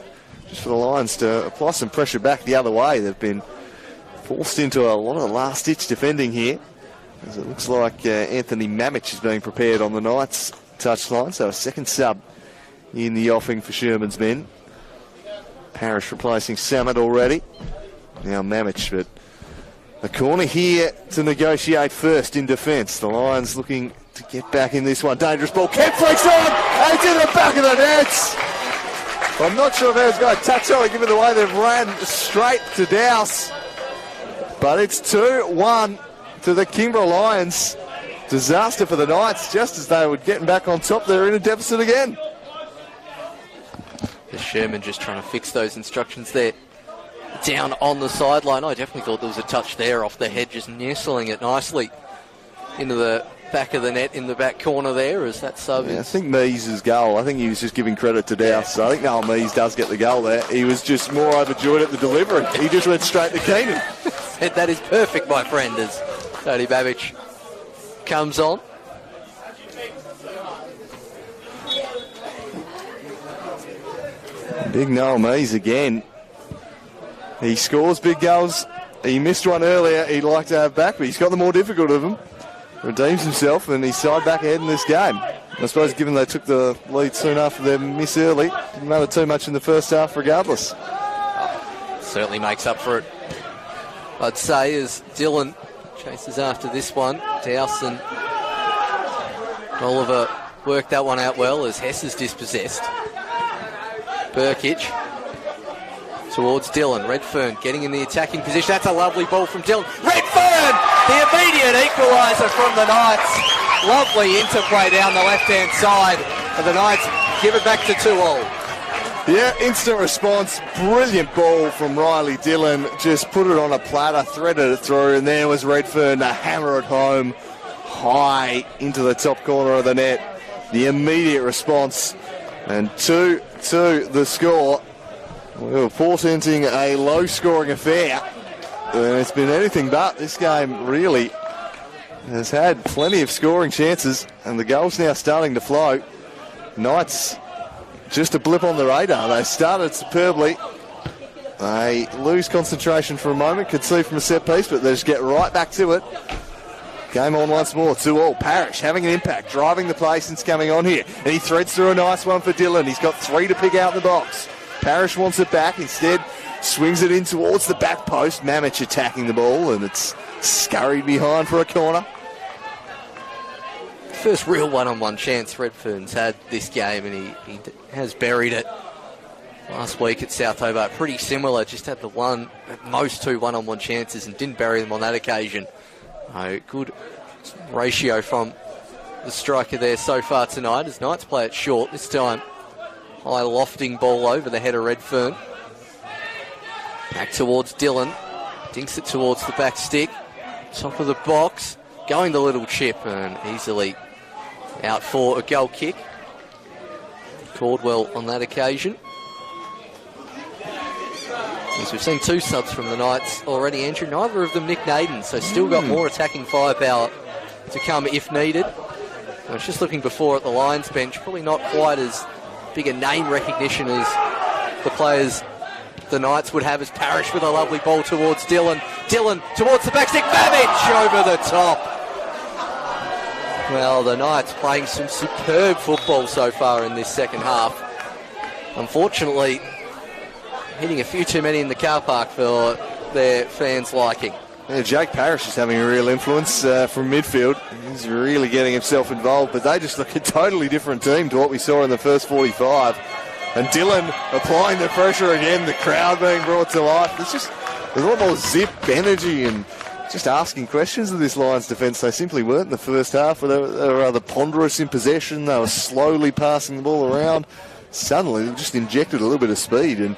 just for the Lions to apply some pressure back the other way. They've been forced into a lot of last-ditch defending here, as it looks like Anthony Mamich is being prepared on the Knights touchline, so a second sub in the offing for Sherman's men. Parrish replacing Samet already. Now Mamich, but the corner here to negotiate first in defence. The Lions looking to get back in this one. Dangerous ball. Kemp flicks on! And it's in the back of the nets! I'm not sure if that was going to touch on it, given the way they've ran straight to Dowse. But it's 2-1 to the Kingborough Lions. Disaster for the Knights, just as they were getting back on top. They're in a deficit again. The Sherman just trying to fix those instructions there. Down on the sideline. I definitely thought there was a touch there off the head, just nestling it nicely into the back of the net in the back corner there as that sub. Yeah, I think Mees' goal, I think he was just giving credit to Dowse. So I think Noel Mees does get the goal there. He was just more overjoyed at the delivery. He just went straight to Keenan. That is perfect, my friend, as Tony Babbage comes on. Big Noel Mees again. He scores big goals. He missed one earlier he'd like to have back, but he's got the more difficult of them. Redeems himself, and he's side back ahead in this game. I suppose given they took the lead soon after their miss early, didn't matter too much in the first half regardless. Certainly makes up for it, I'd say, as Dillon chases after this one. Dowse and Oliver worked that one out well as Hess is dispossessed. Burkic towards Dillon. Redfern getting in the attacking position. That's a lovely ball from Dillon. Redfern! The immediate equaliser from the Knights. Lovely interplay down the left-hand side. And the Knights give it back to 2-all. Yeah, instant response. Brilliant ball from Riley Dillon. Just put it on a platter, threaded it through, and there was Redfern to hammer it home high into the top corner of the net. The immediate response. And 2-2 the score. We were portenting a low-scoring affair. And it's been anything but. This game really has had plenty of scoring chances, and the goal's now starting to flow. Knights just a blip on the radar. They started superbly. They lose concentration for a moment, could see from a set piece, but they just get right back to it. Game on once more, 2-all. Parrish having an impact, driving the play since coming on here. And he threads through a nice one for Dillon. He's got 3 to pick out in the box. Parrish wants it back, instead swings it in towards the back post. Mamich attacking the ball, and it's scurried behind for a corner. First real one-on-one chance Redfern's had this game, and he has buried it last week at South Hobart. Pretty similar, just had the one, at most 2 one-on-one chances and didn't bury them on that occasion. Good ratio from the striker there so far tonight as Knights play it short this time. High lofting ball over the head of Redfern. Back towards Dillon. Dinks it towards the back stick. Top of the box. Going the little chip and easily out for a goal kick. Caldwell on that occasion. As we've seen 2 subs from the Knights already, Andrew. Neither of them Nick Naden, so still got more attacking firepower to come if needed. I was just looking before at the Lions bench. Probably not quite as big a name recognition as the players the Knights would have, as Parrish with a lovely ball towards Dillon. Dillon towards the back stick. Mamich over the top. Well, the Knights playing some superb football so far in this second half. Unfortunately, hitting a few too many in the car park for their fans' liking. Yeah, Jake Parrish is having a real influence from midfield. He's really getting himself involved, but they just look a totally different team to what we saw in the first 45. And Dillon applying the pressure again, the crowd being brought to life. There's a lot more zip, energy, and just asking questions of this Lions defence. They simply weren't in the first half. They were rather ponderous in possession. They were slowly passing the ball around. Suddenly, they just injected a little bit of speed, and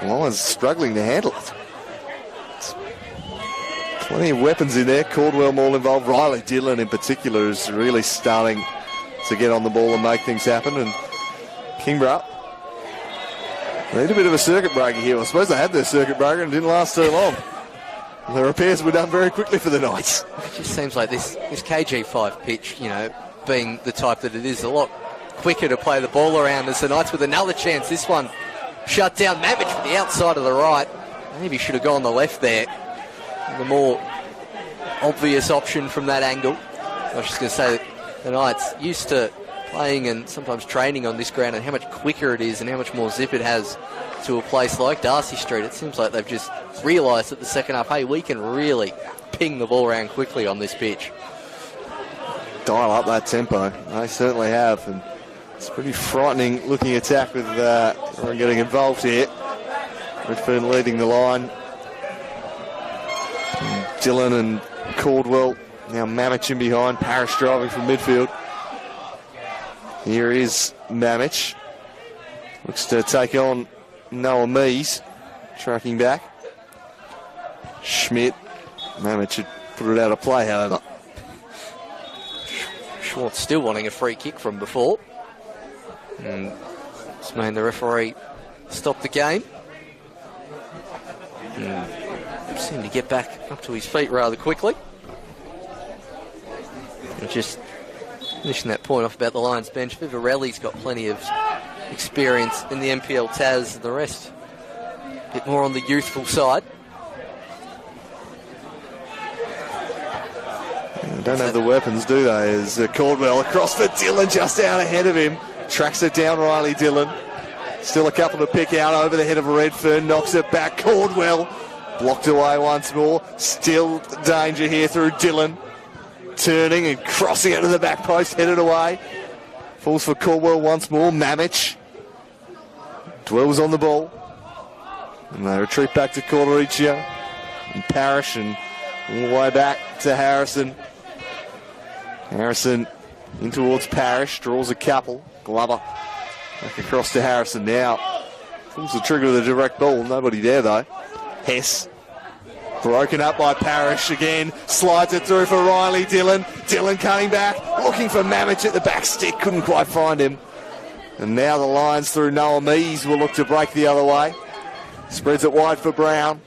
the Lions struggling to handle it. Plenty of weapons in there. Caldwell more involved. Riley Dillon in particular is really starting to get on the ball and make things happen. And Kingborough They need a bit of a circuit breaker here. I suppose they had their circuit breaker and it didn't last too long. The repairs were done very quickly for the Knights. It just seems like this KG5 pitch, you know, being the type that it is, a lot quicker to play the ball around as the Knights with another chance. This one shut down. Mamich from the outside of the right. Maybe should have gone the left there. The more obvious option from that angle. I was just going to say that the Knights used to playing and sometimes training on this ground and how much quicker it is and how much more zip it has to a place like Darcy Street. It seems like they've just realised at the second half, hey, we can really ping the ball around quickly on this pitch. Dial up that tempo. They certainly have. And it's a pretty frightening looking attack with everyone getting involved here. Redfern leading the line. And Dylan and Caldwell. Now Mamich in behind. Parrish driving from midfield. Here is Mamich. Looks to take on Noah Mees. Tracking back. Schmidt. Mamich should put it out of play, however. Schwartz still wanting a free kick from before. And it's made the referee stop the game. And seemed to get back up to his feet rather quickly. And just finishing that point off about the Lions bench, Vivarelli's got plenty of experience in the NPL Tas. The rest a bit more on the youthful side. They don't have the weapons, do they? As Caldwell across for Dillon, just out ahead of him. Tracks it down, Riley Dillon. Still a couple to pick out over the head of Redfern. Knocks it back. Caldwell blocked away once more. Still danger here through Dillon. Turning and crossing it to the back post, headed away. Falls for Caldwell once more. Mamich dwells on the ball. And they retreat back to Glenorchy and Parrish and all the way back to Harrison. Harrison in towards Parrish, draws a couple. Glover back across to Harrison now. Pulls the trigger with a direct ball. Nobody there though. Hess broken up by Parrish again. Slides it through for Riley Dillon. Dillon cutting back, looking for Mamich at the back stick. Couldn't quite find him. And now the Lions through Noah Mees will look to break the other way. Spreads it wide for Brown.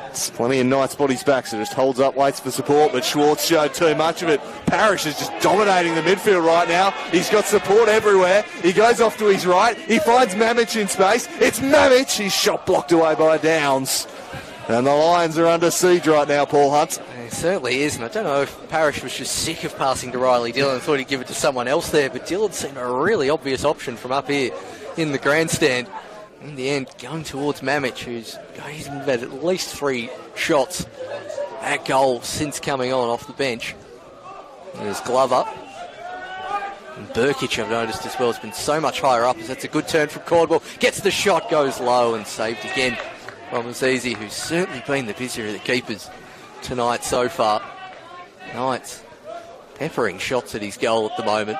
It's plenty of Knights bodies back, so just holds up, waits for support, but Schwartz showed too much of it. Parrish is just dominating the midfield right now. He's got support everywhere. He goes off to his right. He finds Mamich in space. It's Mamich. He's shot blocked away by Downs. And the Lions are under siege right now, Paul Hunt. It certainly is, and I don't know if Parrish was just sick of passing to Riley Dillon and thought he'd give it to someone else there, but Dillon seemed a really obvious option from up here in the grandstand. In the end, going towards Mamich, he's had at least 3 shots at goal since coming on off the bench. There's Glover. And Burkic, I've noticed as well, has been so much higher up, as that's a good turn from Caldwell. Gets the shot, goes low and saved again from Azizi, who's certainly been the busier of the keepers tonight so far. Knights peppering shots at his goal at the moment.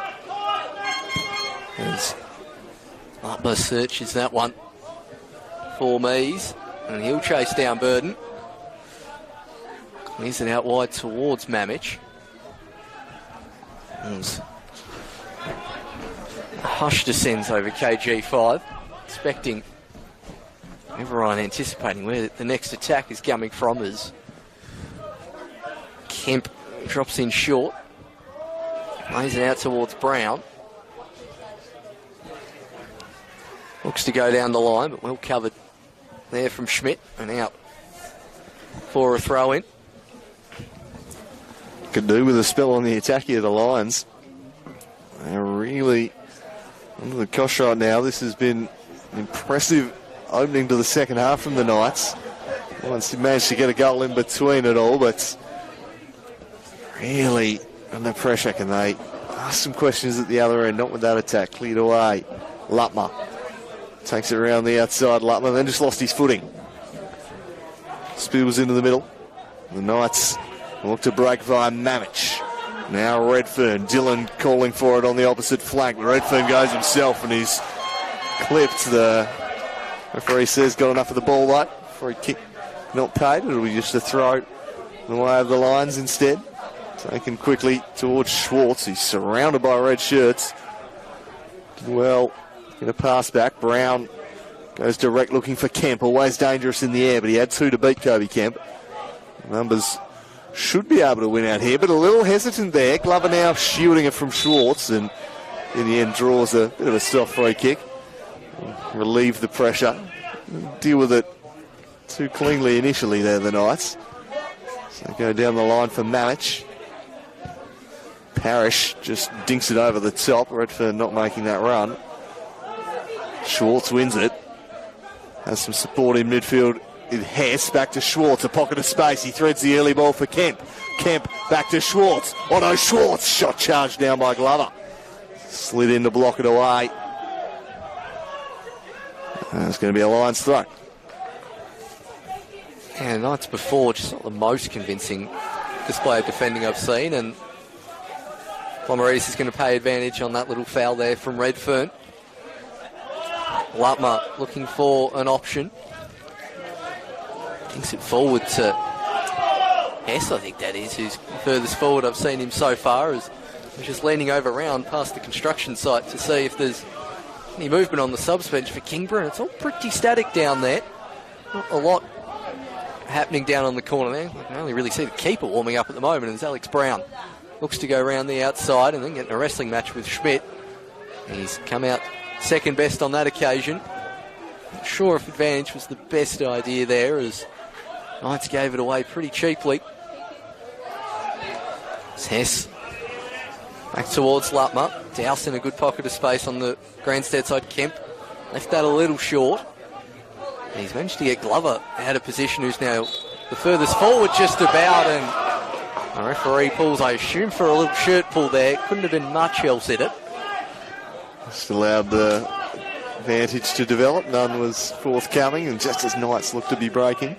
As Butler searches that one for Mees, and he'll chase down Burden. Clears it out wide towards Mamich. And a hush descends over KG5, expecting everyone anticipating where the next attack is coming from as Kemp drops in short. Lays it out towards Brown. Looks to go down the line, but well covered there from Schmidt, and out for a throw-in. Could do with a spell on the attack here, the Lions. They're really under the cosh right now. This has been an impressive opening to the second half from the Knights. Once managed to get a goal in between it all, but really under pressure. Can they ask some questions at the other end? Not with that attack. Cleared away. Lutmer takes it around the outside. Lutmer then just lost his footing. Spills into the middle. The Knights look to break via Mamich. Now Redfern. Dillon calling for it on the opposite flank. Redfern goes himself and he's clipped. The referee says got enough of the ball though. Free kick not paid. It'll be just a throw in the way of the Lions instead. Taken quickly towards Schwartz. He's surrounded by red shirts. Well, Get a pass back. Brown goes direct looking for Kemp. Always dangerous in the air, but he had 2 to beat Kobe Kemp. Numbers should be able to win out here, but a little hesitant there. Glover now shielding it from Schwartz, and in the end draws a bit of a soft free kick. Relieve the pressure. Deal with it too cleanly initially there, the Knights. So go down the line for Malic. Parrish just dinks it over the top. Redfern not making that run. Schwartz wins it. Has some support in midfield. Hess back to Schwartz, a pocket of space. He threads the early ball for Kemp. Kemp back to Schwartz. Oh no, Schwartz! Shot charged down by Glover. Slid in to block it away. It's going to be a Lions throw. And nights before, just not the most convincing display of defending I've seen, and Pomeridis is going to pay advantage on that little foul there from Redfern. Lutmer looking for an option. Thinks it forward to Hess, I think that is, who's furthest forward I've seen him so far, is just leaning over round past the construction site to see if there's any movement on the subs bench for Kingborough. It's all pretty static down there. Not a lot happening down on the corner there. I can only really see the keeper warming up at the moment, as Alex Brown looks to go around the outside and then get in a wrestling match with Schmidt. He's come out second best on that occasion. Not sure if advantage was the best idea there, as Knights gave it away pretty cheaply. It's Hess back towards Lutmer. Douse in a good pocket of space on the grandstand side. Kemp left that a little short. And he's managed to get Glover out of position, who's now the furthest forward just about, and the referee pulls, I assume, for a little shirt pull there. Couldn't have been much else in it. Just allowed the advantage to develop. None was forthcoming, and just as Knights looked to be breaking,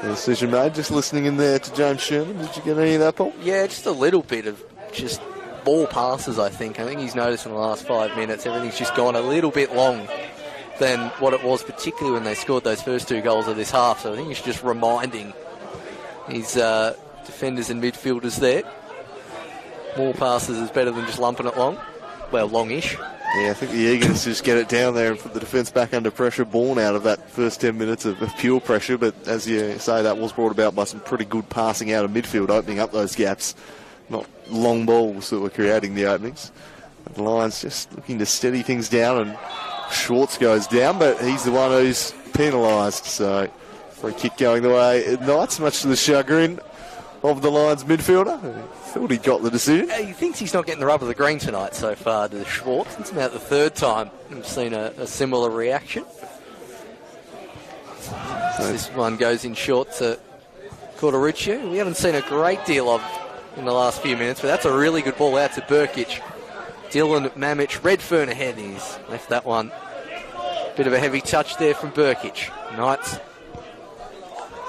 the decision made. Just listening in there to James Sherman. Did you get any of that, Paul? Yeah, just a little bit of just ball passes, I think. I think he's noticed in the last 5 minutes everything's just gone a little bit long than what it was, particularly when they scored those first 2 goals of this half. So I think he's just reminding his defenders and midfielders there. More passes is better than just lumping it long. Well, longish. Yeah, I think the eagerness to just get it down there and put the defence back under pressure, born out of that first 10 minutes of pure pressure. But as you say, that was brought about by some pretty good passing out of midfield, opening up those gaps. Not long balls that were creating the openings. The Lions just looking to steady things down, and Schwartz goes down, but he's the one who's penalised. So free kick going the way at Knights, much to the chagrin of the Lions midfielder. Thought he got the decision. He thinks he's not getting the rub of the green tonight so far to Schwartz. It's about the 3rd time we've seen a similar reaction. So this one goes in short to Glenorchy. We haven't seen a great deal of in the last few minutes, but that's a really good ball out to Burkic. Dylan Mamic, Redfern ahead. He's left that one. Bit of a heavy touch there from Burkic. Knights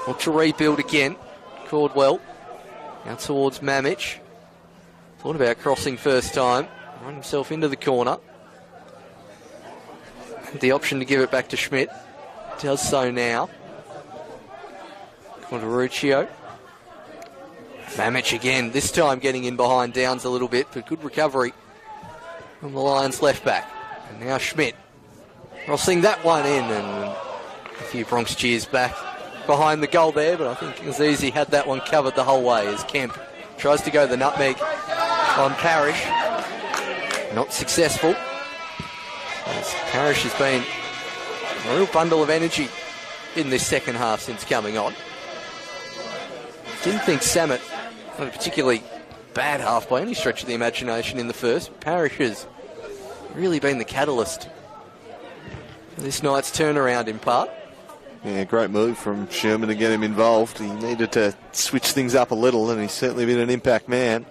look to rebuild again. Caldwell out towards Mamic. Thought about crossing first time. Run himself into the corner. The option to give it back to Schmidt. Does so now. Glenorchy. Mamic again, this time getting in behind Downs a little bit, but good recovery from the Lions left back. And now Schmidt crossing that one in, and a few Bronx cheers back behind the goal there, but I think Azizi had that one covered the whole way as Kemp tries to go the nutmeg on Parrish. Not successful, as Parrish has been a real bundle of energy in this second half since coming on. Didn't think Samet had a particularly bad half by any stretch of the imagination in the first. Parrish has really been the catalyst for this night's turnaround in part. Yeah, great move from Sherman to get him involved. He needed to switch things up a little, and he's certainly been an impact man,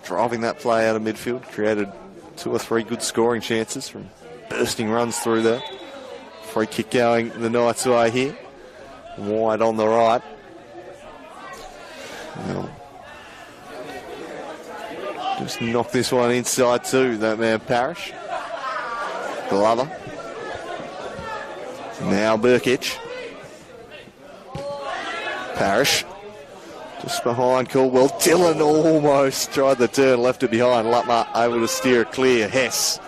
driving that play out of midfield. Created 2 or 3 good scoring chances from bursting runs through there. Free kick going the Knights' way here. Wide on the right. Well, just knock this one inside too, that man Parrish. Glover. Now Burkic. Parrish just behind Caldwell. Dillon almost tried the turn, left it behind. Lutmer able to steer it clear. Hess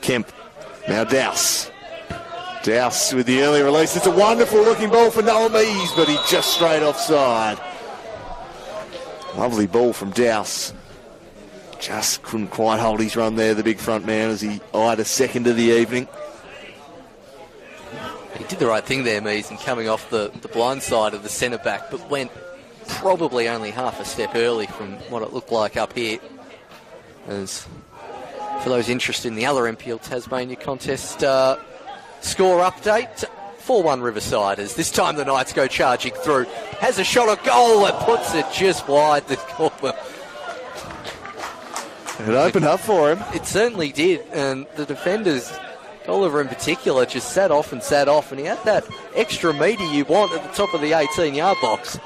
Kemp. Now Dowse. Dowse with the early release. It's a wonderful looking ball for Noah Mees, but he just straight offside. Lovely ball from Dowse. Just couldn't quite hold his run there, the big front man, as he eyed a second of the evening. He did the right thing there, Mees, in coming off the blind side of the centre back, but went probably only half a step early from what it looked like up here. As for those interested in the other NPL Tasmania contest, score update, 4-1 Riverside, as this time the Knights go charging through. Has a shot at goal and puts it just wide the corner. It opened up for him. It certainly did, and the defenders, Oliver in particular, just sat off, and he had that extra metre you want at the top of the 18-yard box.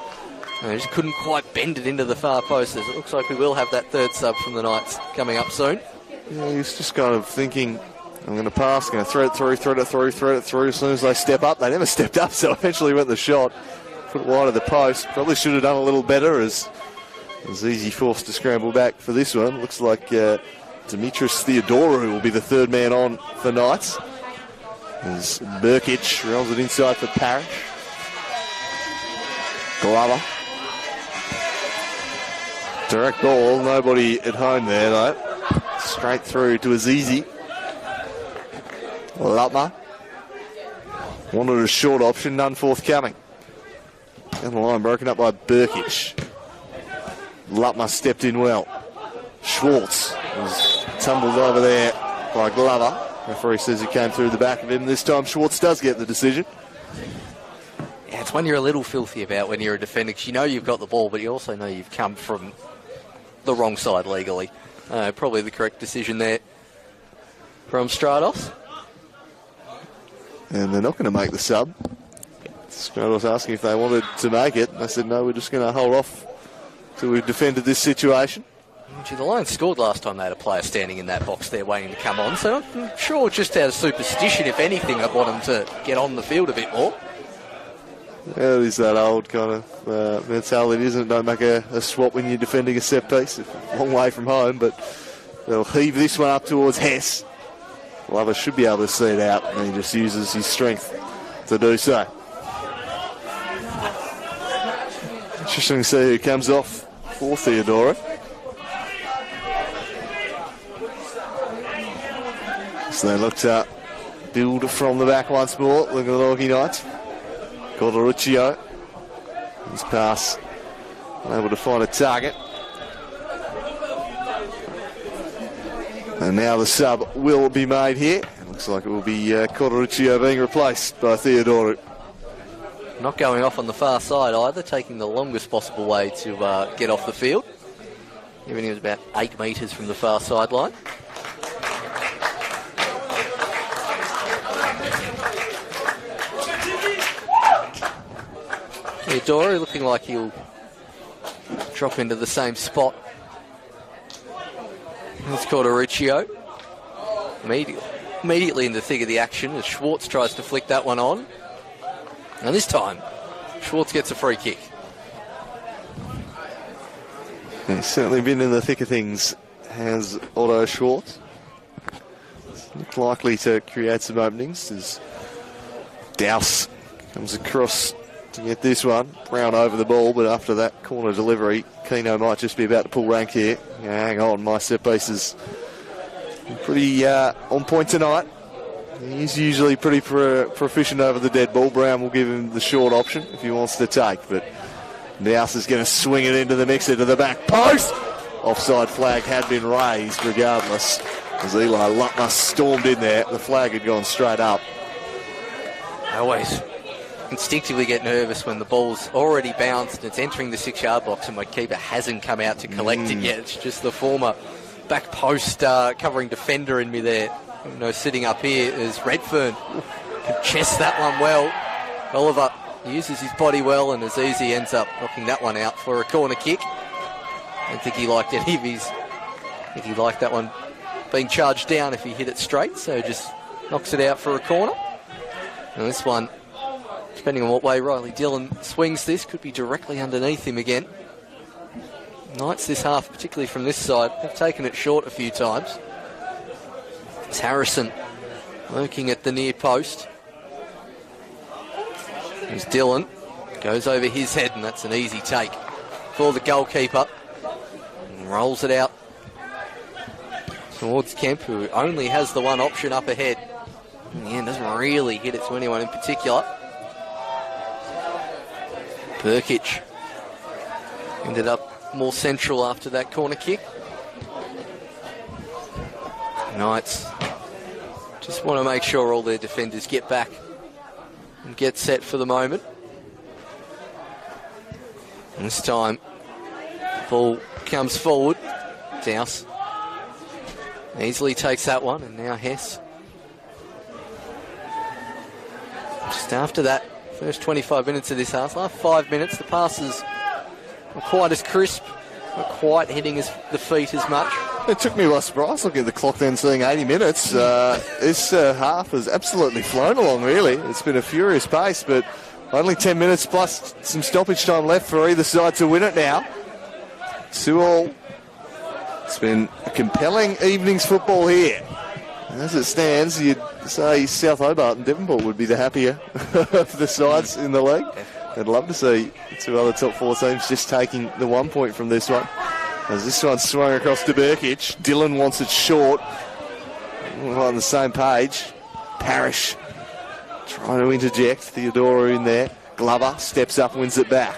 And he just couldn't quite bend it into the far post, as it looks like we will have that third sub from the Knights coming up soon. Yeah, he was just kind of thinking, I'm going to pass, going to thread it through. As soon as they step up, they never stepped up, so eventually went the shot. Put it wide of the post. Probably should have done a little better, as Easy forced to scramble back for this one. Looks like Dimitris Theodorou will be the third man on for Knights, as Burkic rolls it inside for Parrish. Glover. Direct ball, nobody at home there though. Straight through to Azizi. Lutmer. Wanted a short option, none forthcoming. Down the line broken up by Burkic. Lutmer stepped in well. Schwartz was tumbled over there by Glover. Referee says he came through the back of him. This time Schwartz does get the decision. Yeah, it's one you're a little filthy about when you're a defender, because you know you've got the ball, but you also know you've come from the wrong side legally. Probably the correct decision there from Stratos. And they're not going to make the sub. Stratos asking if they wanted to make it. I said, no, we're just going to hold off till we've defended this situation. Gee, the Lions scored last time they had a player standing in that box there waiting to come on, so I'm sure just out of superstition, if anything, I'd want them to get on the field a bit more. Yeah, it is that old kind of mentality, isn't it? Don't make a swap when you're defending a set piece. A long way from home, but they'll heave this one up towards Hess. Glover should be able to see it out, and he just uses his strength to do so. Interesting to see who comes off for Theodora. So they look to build from the back once more. Look at the Glenorchy Knights. Corderuccio. His pass, unable to find a target. And now the sub will be made here. It looks like it will be Corderuccio being replaced by Theodoro. Not going off on the far side either, taking the longest possible way to get off the field. Even he was about 8 metres from the far sideline. Theodoro looking like he'll drop into the same spot. It's Corderuccio. Immediately in the thick of the action as Schwartz tries to flick that one on. And this time, Schwartz gets a free kick. He's certainly been in the thick of things, has Otto Schwartz. Looks likely to create some openings as Dowse comes across to get this one. Brown over the ball, but after that corner delivery, Keno might just be about to pull rank here. Yeah, hang on, my set piece is pretty on point tonight. He's usually pretty proficient over the dead ball. Brown will give him the short option if he wants to take, but Dowse is going to swing it into the mixer to the back post. Offside flag had been raised regardless, as Eli Lutmer stormed in there. The flag had gone straight up. I always instinctively get nervous when the ball's already bounced and it's entering the 6-yard box and my keeper hasn't come out to collect it yet. It's just the former back post covering defender in me there. You know, sitting up here is Redfern. Can chest that one well. Oliver uses his body well, and Azizi ends up knocking that one out for a corner kick. I don't think he liked any of his. I think he liked that one being charged down if he hit it straight, so just knocks it out for a corner. And this one, depending on what way Riley Dillon swings this, could be directly underneath him again. Knights this half, particularly from this side, have taken it short a few times. It's Harrison lurking at the near post. There's Dillon. Goes over his head, and that's an easy take for the goalkeeper. And rolls it out towards Kemp, who only has the one option up ahead. In the end, doesn't really hit it to anyone in particular. Burkic ended up more central after that corner kick. Knights just want to make sure all their defenders get back and get set for the moment. And this time, ball comes forward. Dowse easily takes that one, and now Hess. Just after that, first 25 minutes of this half, last 5 minutes, the passes not quite as crisp, not quite hitting the feet as much. It took me by surprise looking at the clock then, seeing 80 minutes. This half has absolutely flown along, really. It's been a furious pace, but only 10 minutes plus some stoppage time left for either side to win it now. 2-2. It's been a compelling evening's football here. As it stands, you'd say South Hobart and Devonport would be the happier of the sides in the league. I'd love to see two other top four teams just taking the 1 point from this one. As this one swung across to Burkic. Dillon wants it short. Right on the same page. Parrish trying to interject. Theodora in there. Glover steps up, wins it back.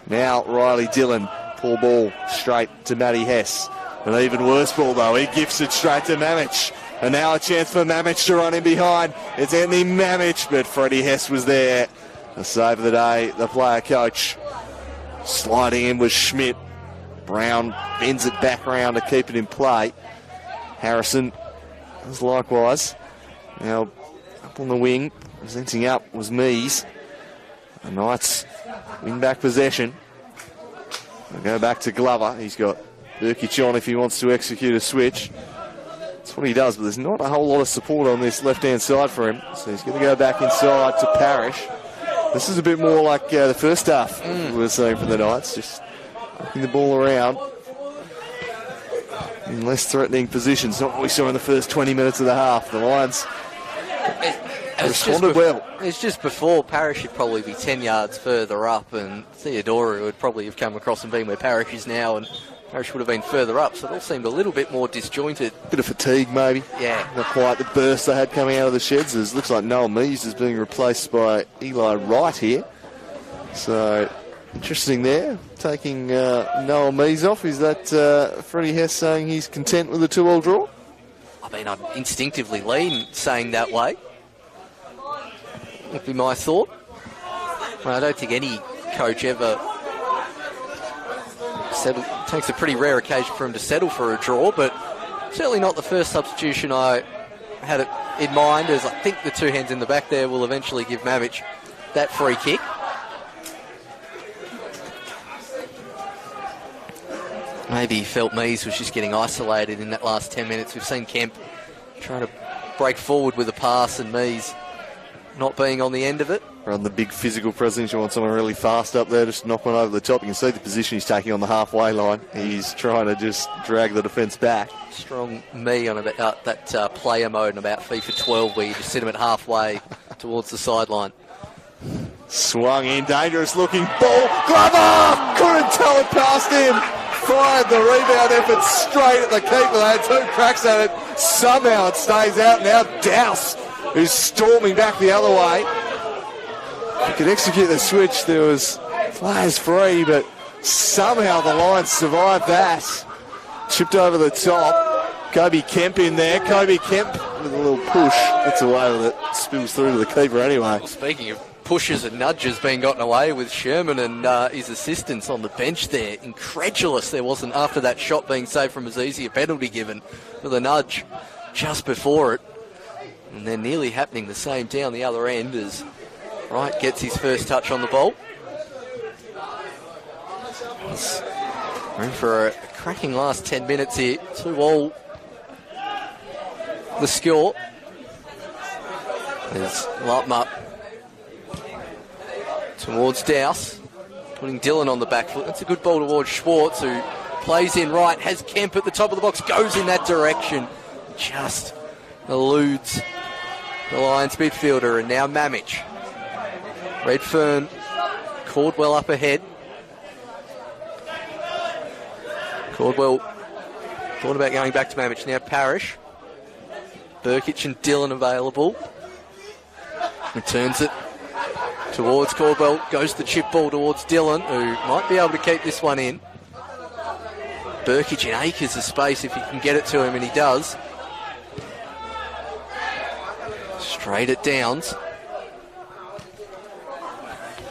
Now Riley Dillon. Poor ball straight to Matty Hess. An even worse ball though. He gifts it straight to Mamich. And now a chance for Mamich to run in behind. It's Anthony Mamich, but Freddie Hess was there. The save of the day, the player coach. Sliding in was Schmidt. Brown bends it back around to keep it in play. Harrison does likewise. Now up on the wing, presenting up was Mees. The Knights win back possession. They'll go back to Glover. He's got Burkic on if he wants to execute a switch. That's what he does, but there's not a whole lot of support on this left-hand side for him. So he's going to go back inside to Parrish. This is a bit more like the first half we were seeing from the Knights, just knocking the ball around in less threatening positions. Not what we saw in the first 20 minutes of the half. The Lions responded well. It's just before Parrish would probably be 10 yards further up, and Theodora would probably have come across and been where Parrish is now, and Parrish would have been further up, so it all seemed a little bit more disjointed. Bit of fatigue, maybe. Yeah. Not quite the burst they had coming out of the sheds. It looks like Noel Mees is being replaced by Eli Wright here. So, interesting there. Taking Noel Mees off. Is that Freddie Hess saying he's content with the 2-2 draw? I mean, I'd instinctively lean saying that way. Would be my thought. Well, I don't think any coach ever takes a pretty rare occasion for him to settle for a draw, but certainly not the first substitution I had it in mind, as I think the two hands in the back there will eventually give Mamich that free kick. Maybe he felt Mees was just getting isolated in that last 10 minutes. We've seen Kemp trying to break forward with a pass and Mees not being on the end of it. Run the big physical presence. You want someone really fast up there, just knock one over the top. You can see the position he's taking on the halfway line. He's trying to just drag the defence back. Strong me on about that player mode in about FIFA 12 where you just sit him at halfway towards the sideline. Swung in, dangerous looking ball. Glover! Couldn't tell it past him. Fired the rebound effort straight at the keeper. They had two cracks at it. Somehow it stays out. Now Dowse, who's storming back the other way. He could execute the switch. There was players free, but somehow the Lions survived that. Chipped over the top. Kobe Kemp in there. Kobe Kemp with a little push. Gets away with it. Spills through to the keeper anyway. Well, speaking of pushes and nudges being gotten away with, Sherman and his assistants on the bench there. Incredulous there wasn't, after that shot being saved from Azizi, a penalty given with a nudge just before it. And then nearly happening the same down the other end as Wright gets his first touch on the ball. We're in for a cracking last 10 minutes here. 2-2 the score. There's Lutmup towards Dowse, putting Dillon on the back foot. That's a good ball towards Schwartz, who plays in right, has Kemp at the top of the box, goes in that direction. Just eludes the Lions midfielder, and now Mamich. Redfern, Caldwell up ahead. Caldwell thought about going back to Mamich. Now Parrish. Burkic and Dillon available. Returns it towards Caldwell. Goes the chip ball towards Dillon, who might be able to keep this one in. Burkic in acres of space if he can get it to him, and he does. Straight at Downs.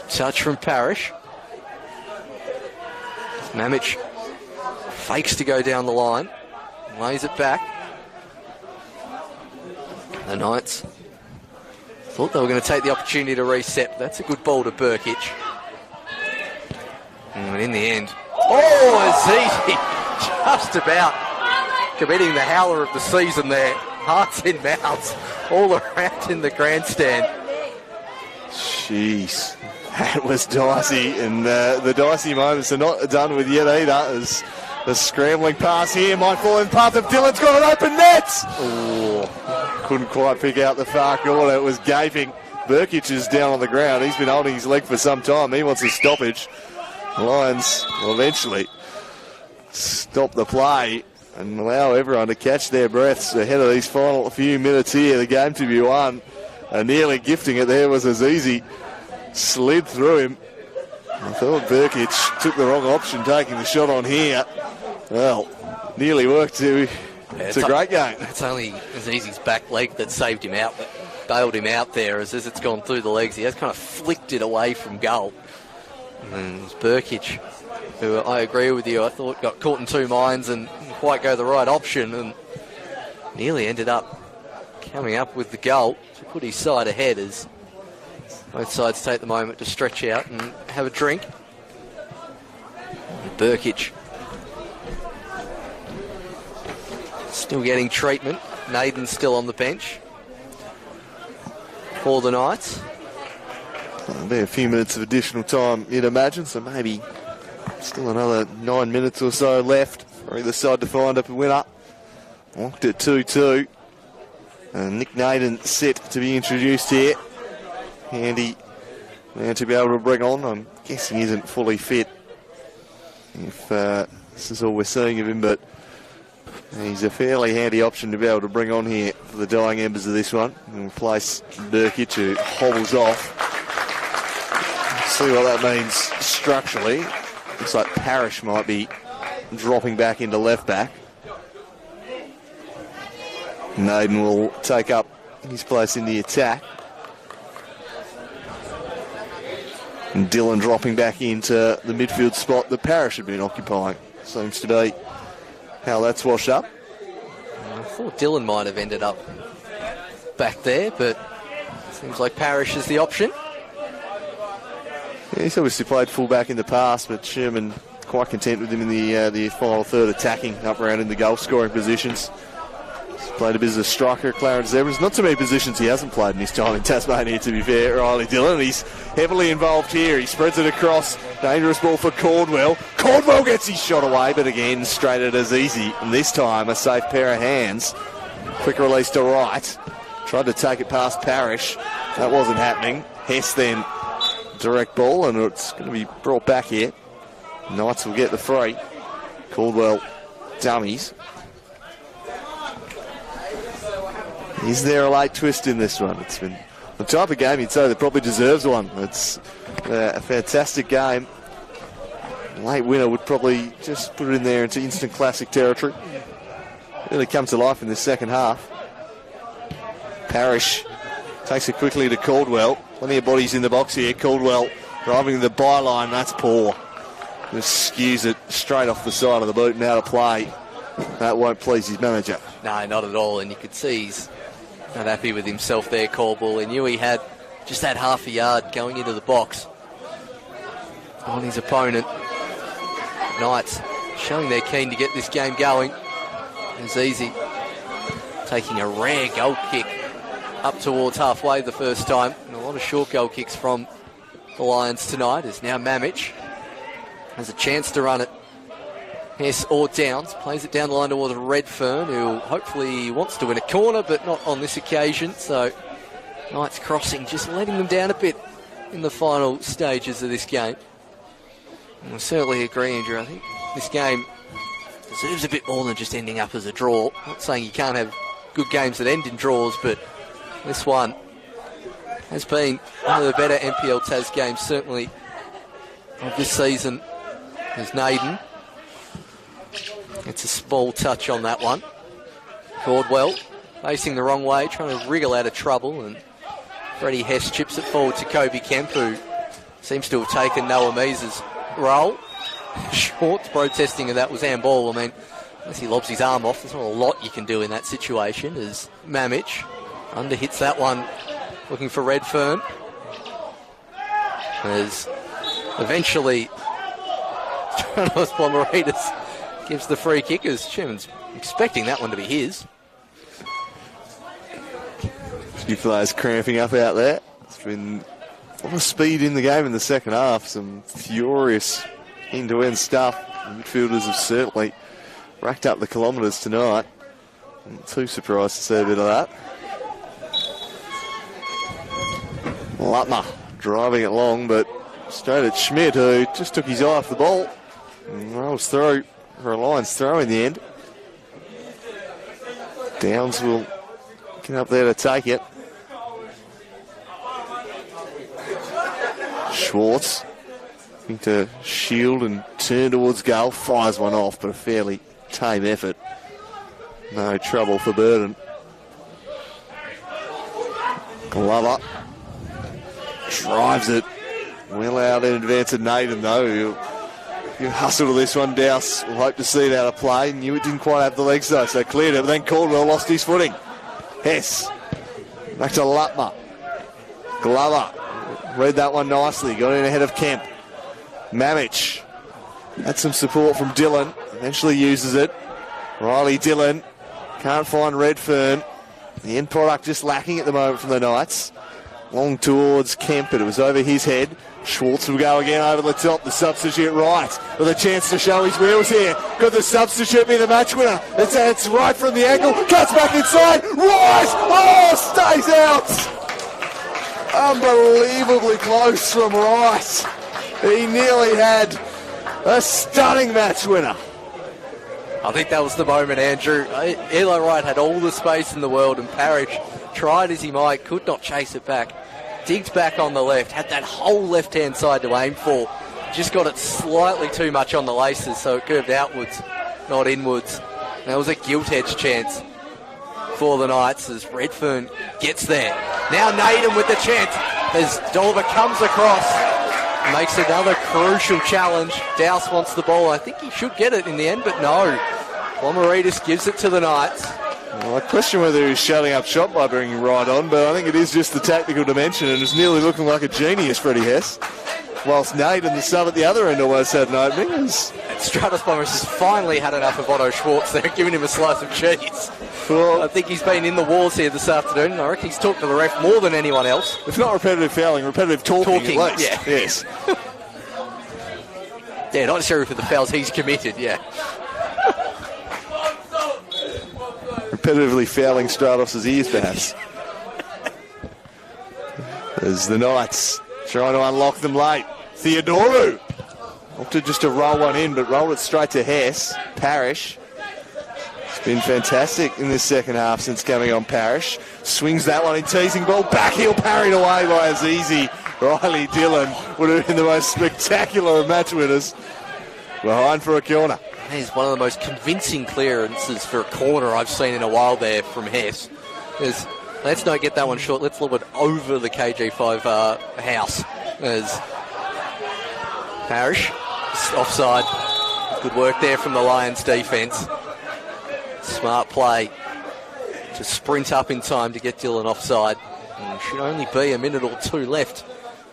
Touch from Parrish. Mamich fakes to go down the line. Lays it back. The Knights thought they were going to take the opportunity to reset. That's a good ball to Burkic. And in the end, Azizi just about committing the howler of the season there. Hearts in mouths all around in the grandstand. Jeez, that was dicey, and the dicey moments are not done with yet either, as the scrambling pass here might fall in the path of Dillon's got an open net. Oh, couldn't quite pick out the far corner. It was gaping. Burkic is down on the ground. He's been holding his leg for some time. He wants a stoppage. The Lions will eventually stop the play and allow everyone to catch their breaths ahead of these final few minutes here. The game to be won. Nearly gifting it there was Azizi. Slid through him. I thought Burkic took the wrong option taking the shot on here. Well, nearly worked too. It's a great game. It's only Azizi's back leg that saved him out, but bailed him out there as it's gone through the legs. He has kind of flicked it away from goal. And it's Burkic, who I agree with you, I thought got caught in two minds and didn't quite go the right option, and nearly ended up coming up with the goal to put his side ahead as both sides take the moment to stretch out and have a drink. Burkic still getting treatment. Naden's still on the bench for the Knights. There'll be a few minutes of additional time, you'd imagine, so maybe still another 9 minutes or so left for either side to find a winner. Locked at 2-2. And Nick Naden set to be introduced here. Handy man to be able to bring on. I'm guessing he isn't fully fit if this is all we're seeing of him, but he's a fairly handy option to be able to bring on here for the dying embers of this one. And replace Burkic, who hobbles off. See what that means structurally. Looks like Parrish might be dropping back into left back. Naden will take up his place in the attack. And Dillon dropping back into the midfield spot that Parrish had been occupying. Seems to be how that's washed up. I thought Dillon might have ended up back there, but seems like Parrish is the option. Yeah, he's obviously played full-back in the past, but Sherman quite content with him in the final third, attacking up around in the goal-scoring positions. He's played a bit as a striker at Clarence Evans. Not too many positions he hasn't played in his time in Tasmania, to be fair, Riley Dillon. He's heavily involved here. He spreads it across. Dangerous ball for Caldwell. Caldwell gets his shot away, but again, straight at Azizi. And this time, a safe pair of hands. Quick release to right. Tried to take it past Parrish. That wasn't happening. Hess then direct ball, and it's going to be brought back here. Knights will get the free. Caldwell dummies. Is there a late twist in this one? It's been the type of game you'd say that probably deserves one. It's a fantastic game. Late winner would probably just put it in there into instant classic territory. Really come to life in the second half. Parrish takes it quickly to Caldwell. Plenty of bodies in the box here. Caldwell driving the byline. That's poor. Just skews it straight off the side of the boot and out of play. That won't please his manager. No, not at all. And you could see he's not happy with himself there, Caldwell. He knew he had just that half a yard going into the box on his opponent. Knights showing they're keen to get this game going. It's easy. Taking a rare goal kick up towards halfway the first time. And a lot of short goal kicks from the Lions tonight. Is now Mamich has a chance to run it Hess or Downs. Plays it down the line towards Redfern, who hopefully wants to win a corner, but not on this occasion. So Knights crossing, just letting them down a bit in the final stages of this game. And I certainly agree, Andrew. I think this game deserves a bit more than just ending up as a draw. Not saying you can't have good games that end in draws, but this one has been one of the better NPL Tas games, certainly, of this season. There's Naden. It's a small touch on that one. Cordwell facing the wrong way, trying to wriggle out of trouble, and Freddie Hess chips it forward to Kobe Kemp, who seems to have taken Noah Mees' role. Schwartz protesting that was handball. I mean, unless he lobs his arm off, there's not a lot you can do in that situation. As Mamich underhits that one, looking for Redfern. As eventually Jonas Blomeritas gives the free kick, as Sherman's expecting that one to be his. A few players cramping up out there. It's been a lot of speed in the game in the second half. Some furious end-to-end stuff. The midfielders have certainly racked up the kilometres tonight. I'm not too surprised to see a bit of that. Lutner driving it long, but straight at Schmidt, who just took his eye off the ball and rolls through for a Lions throw in the end. Downs will get up there to take it. Schwartz looking to shield and turn towards goal, fires one off, but a fairly tame effort. No trouble for Burden. Glover drives it well out in advance of Naden, though. You hustle to this one, Douse. We'll hope to see it out of play. Knew it didn't quite have the legs, though, so cleared it. But then Caldwell lost his footing. Hess back to Lutmer. Glover read that one nicely. Got in ahead of Kemp. Mamich had some support from Dillon. Eventually uses it. Riley Dillon can't find Redfern. The end product just lacking at the moment from the Knights. Long towards Kemp, but it was over his head. Schwartz will go again over the top. The substitute right with a chance to show his wheels here. Could the substitute be the match winner? It's right from the angle. Cuts back inside. Right! Oh, stays out! Unbelievably close from Rice. He nearly had a stunning match winner. I think that was the moment, Andrew. Eli Wright had all the space in the world, and Parrish tried as he might, could not chase it back. Digged back on the left, had that whole left-hand side to aim for. Just got it slightly too much on the laces, so it curved outwards, not inwards. That was a gilt-edged chance for the Knights as Redfern gets there. Now Naden with the chance as Dolver comes across, makes another crucial challenge. Douse wants the ball. I think he should get it in the end, but no. Blomeritas gives it to the Knights. Well, I question whether he's shutting up shop by bringing right on, but I think it is just the tactical dimension, and it's nearly looking like a genius, Freddie Hess. Whilst Naden, the sub at the other end, almost had an opening. And Stratus Bombers has finally had enough of Otto Schwartz there, giving him a slice of cheese. Well, I think he's been in the walls here this afternoon. I reckon he's talked to the ref more than anyone else. If not repetitive fouling, repetitive talking at least. Yeah. Yes. Yeah, not necessarily for the fouls he's committed, yeah. Repetitively fouling Stratos' ears, perhaps. As the Knights trying to unlock them late. Theodoru opted just to roll one in, but rolled it straight to Hess. Parrish. It's been fantastic in this second half since coming on. Parrish swings that one in, teasing ball. Back heel parried away by Azizi. Riley Dillon would have been the most spectacular of match winners. Behind for a corner. That is one of the most convincing clearances for a corner I've seen in a while there from Hess. Let's not get that one short. Let's lob it over the KG5 house. As Parrish, offside. Good work there from the Lions defence. Smart play to sprint up in time to get Dillon offside. And should only be a minute or two left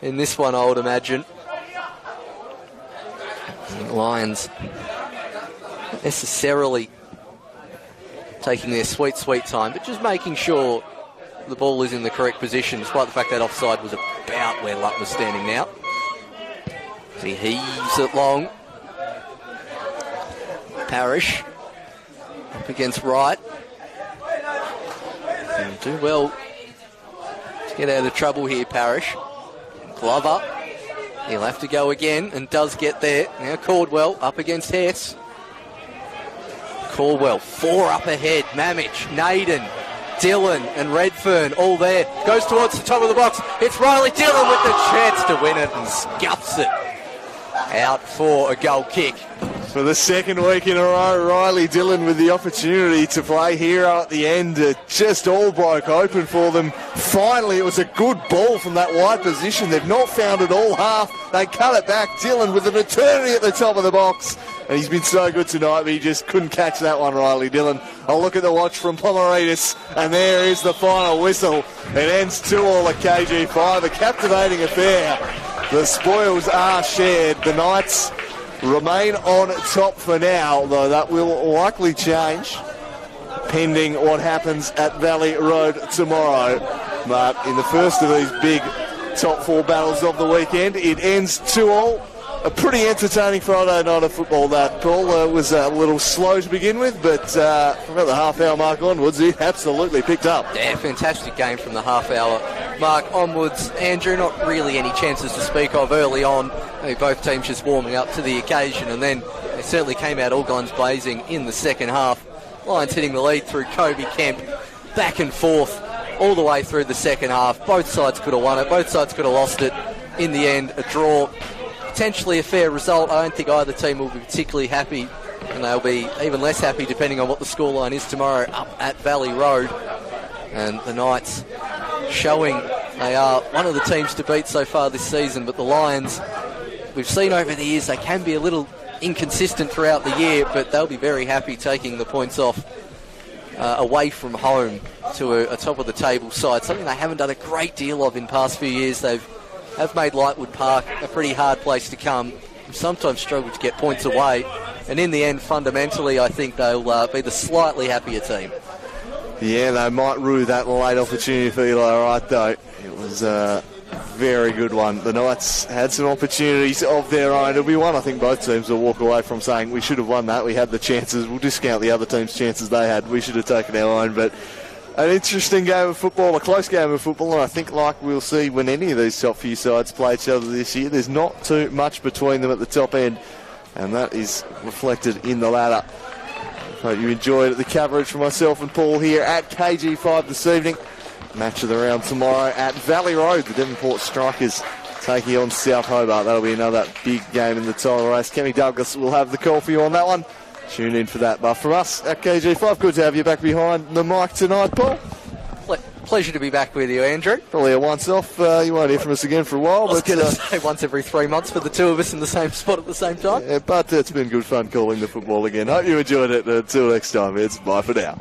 in this one, I would imagine. Lions not necessarily taking their sweet time, but just making sure the ball is in the correct position, despite the fact that offside was about where Lutt was standing now. He heaves it long. Parrish up against Wright. And do well to get out of trouble here, Parrish. Glover, he'll have to go again and does get there. Now Caldwell up against Hess. Caldwell, 4 up ahead. Mamich, Naden, Dillon and Redfern all there. Goes towards the top of the box. It's Riley Dillon with the chance to win it and scuffs it out for a goal kick. For the second week in a row, Riley Dillon with the opportunity to play hero at the end. It just all broke open for them. Finally, it was a good ball from that wide position. They've not found it all half. They cut it back. Dillon with an eternity at the top of the box. And he's been so good tonight, but he just couldn't catch that one, Riley Dillon. I'll look at the watch from Pomeridis, and there is the final whistle. It ends 2-all at KG5. A captivating affair. The spoils are shared. The Knights remain on top for now, though that will likely change pending what happens at Valley Road tomorrow. But in the first of these big top 4 battles of the weekend, it ends 2-all. A pretty entertaining Friday night of football, that, Paul. Was a little slow to begin with, but from about the half-hour mark onwards, it absolutely picked up. Yeah, fantastic game from the half-hour mark onwards. Andrew, not really any chances to speak of early on. Both teams just warming up to the occasion, and then they certainly came out all guns blazing in the second half. Lions hitting the lead through Kobe Kemp, back and forth all the way through the second half. Both sides could have won it, both sides could have lost it. In the end, a draw. Potentially a fair result. I don't think either team will be particularly happy, and they'll be even less happy depending on what the scoreline is tomorrow up at Valley Road. And the Knights showing they are one of the teams to beat so far this season, but the Lions, we've seen over the years, they can be a little inconsistent throughout the year, but they'll be very happy taking the points off away from home to a top of the table side, something they haven't done a great deal of in past few years. Have made Lightwood Park a pretty hard place to come. Sometimes struggle to get points away, and in the end, fundamentally, I think they'll be the slightly happier team. Yeah, they might rue that late opportunity for Eli Wright, though. It was a very good one. The Knights had some opportunities of their own. It'll be one I think both teams will walk away from saying, we should have won that. We had the chances. We'll discount the other team's chances they had. We should have taken our own, but an interesting game of football, a close game of football, and I think like we'll see when any of these top few sides play each other this year, there's not too much between them at the top end, and that is reflected in the ladder. Hope you enjoyed the coverage from myself and Paul here at KG5 this evening. Match of the round tomorrow at Valley Road. The Devonport Strikers taking on South Hobart. That'll be another big game in the title race. Kemi Douglas will have the call for you on that one. Tune in for that. But from us at KG5, good to have you back behind the mic tonight, Paul. Pleasure to be back with you, Andrew. Probably a once-off. You won't hear from us again for a while. I was going to say once every 3 months for the two of us in the same spot at the same time. Yeah, but it's been good fun calling the football again. Hope you enjoyed it. Until next time, it's bye for now.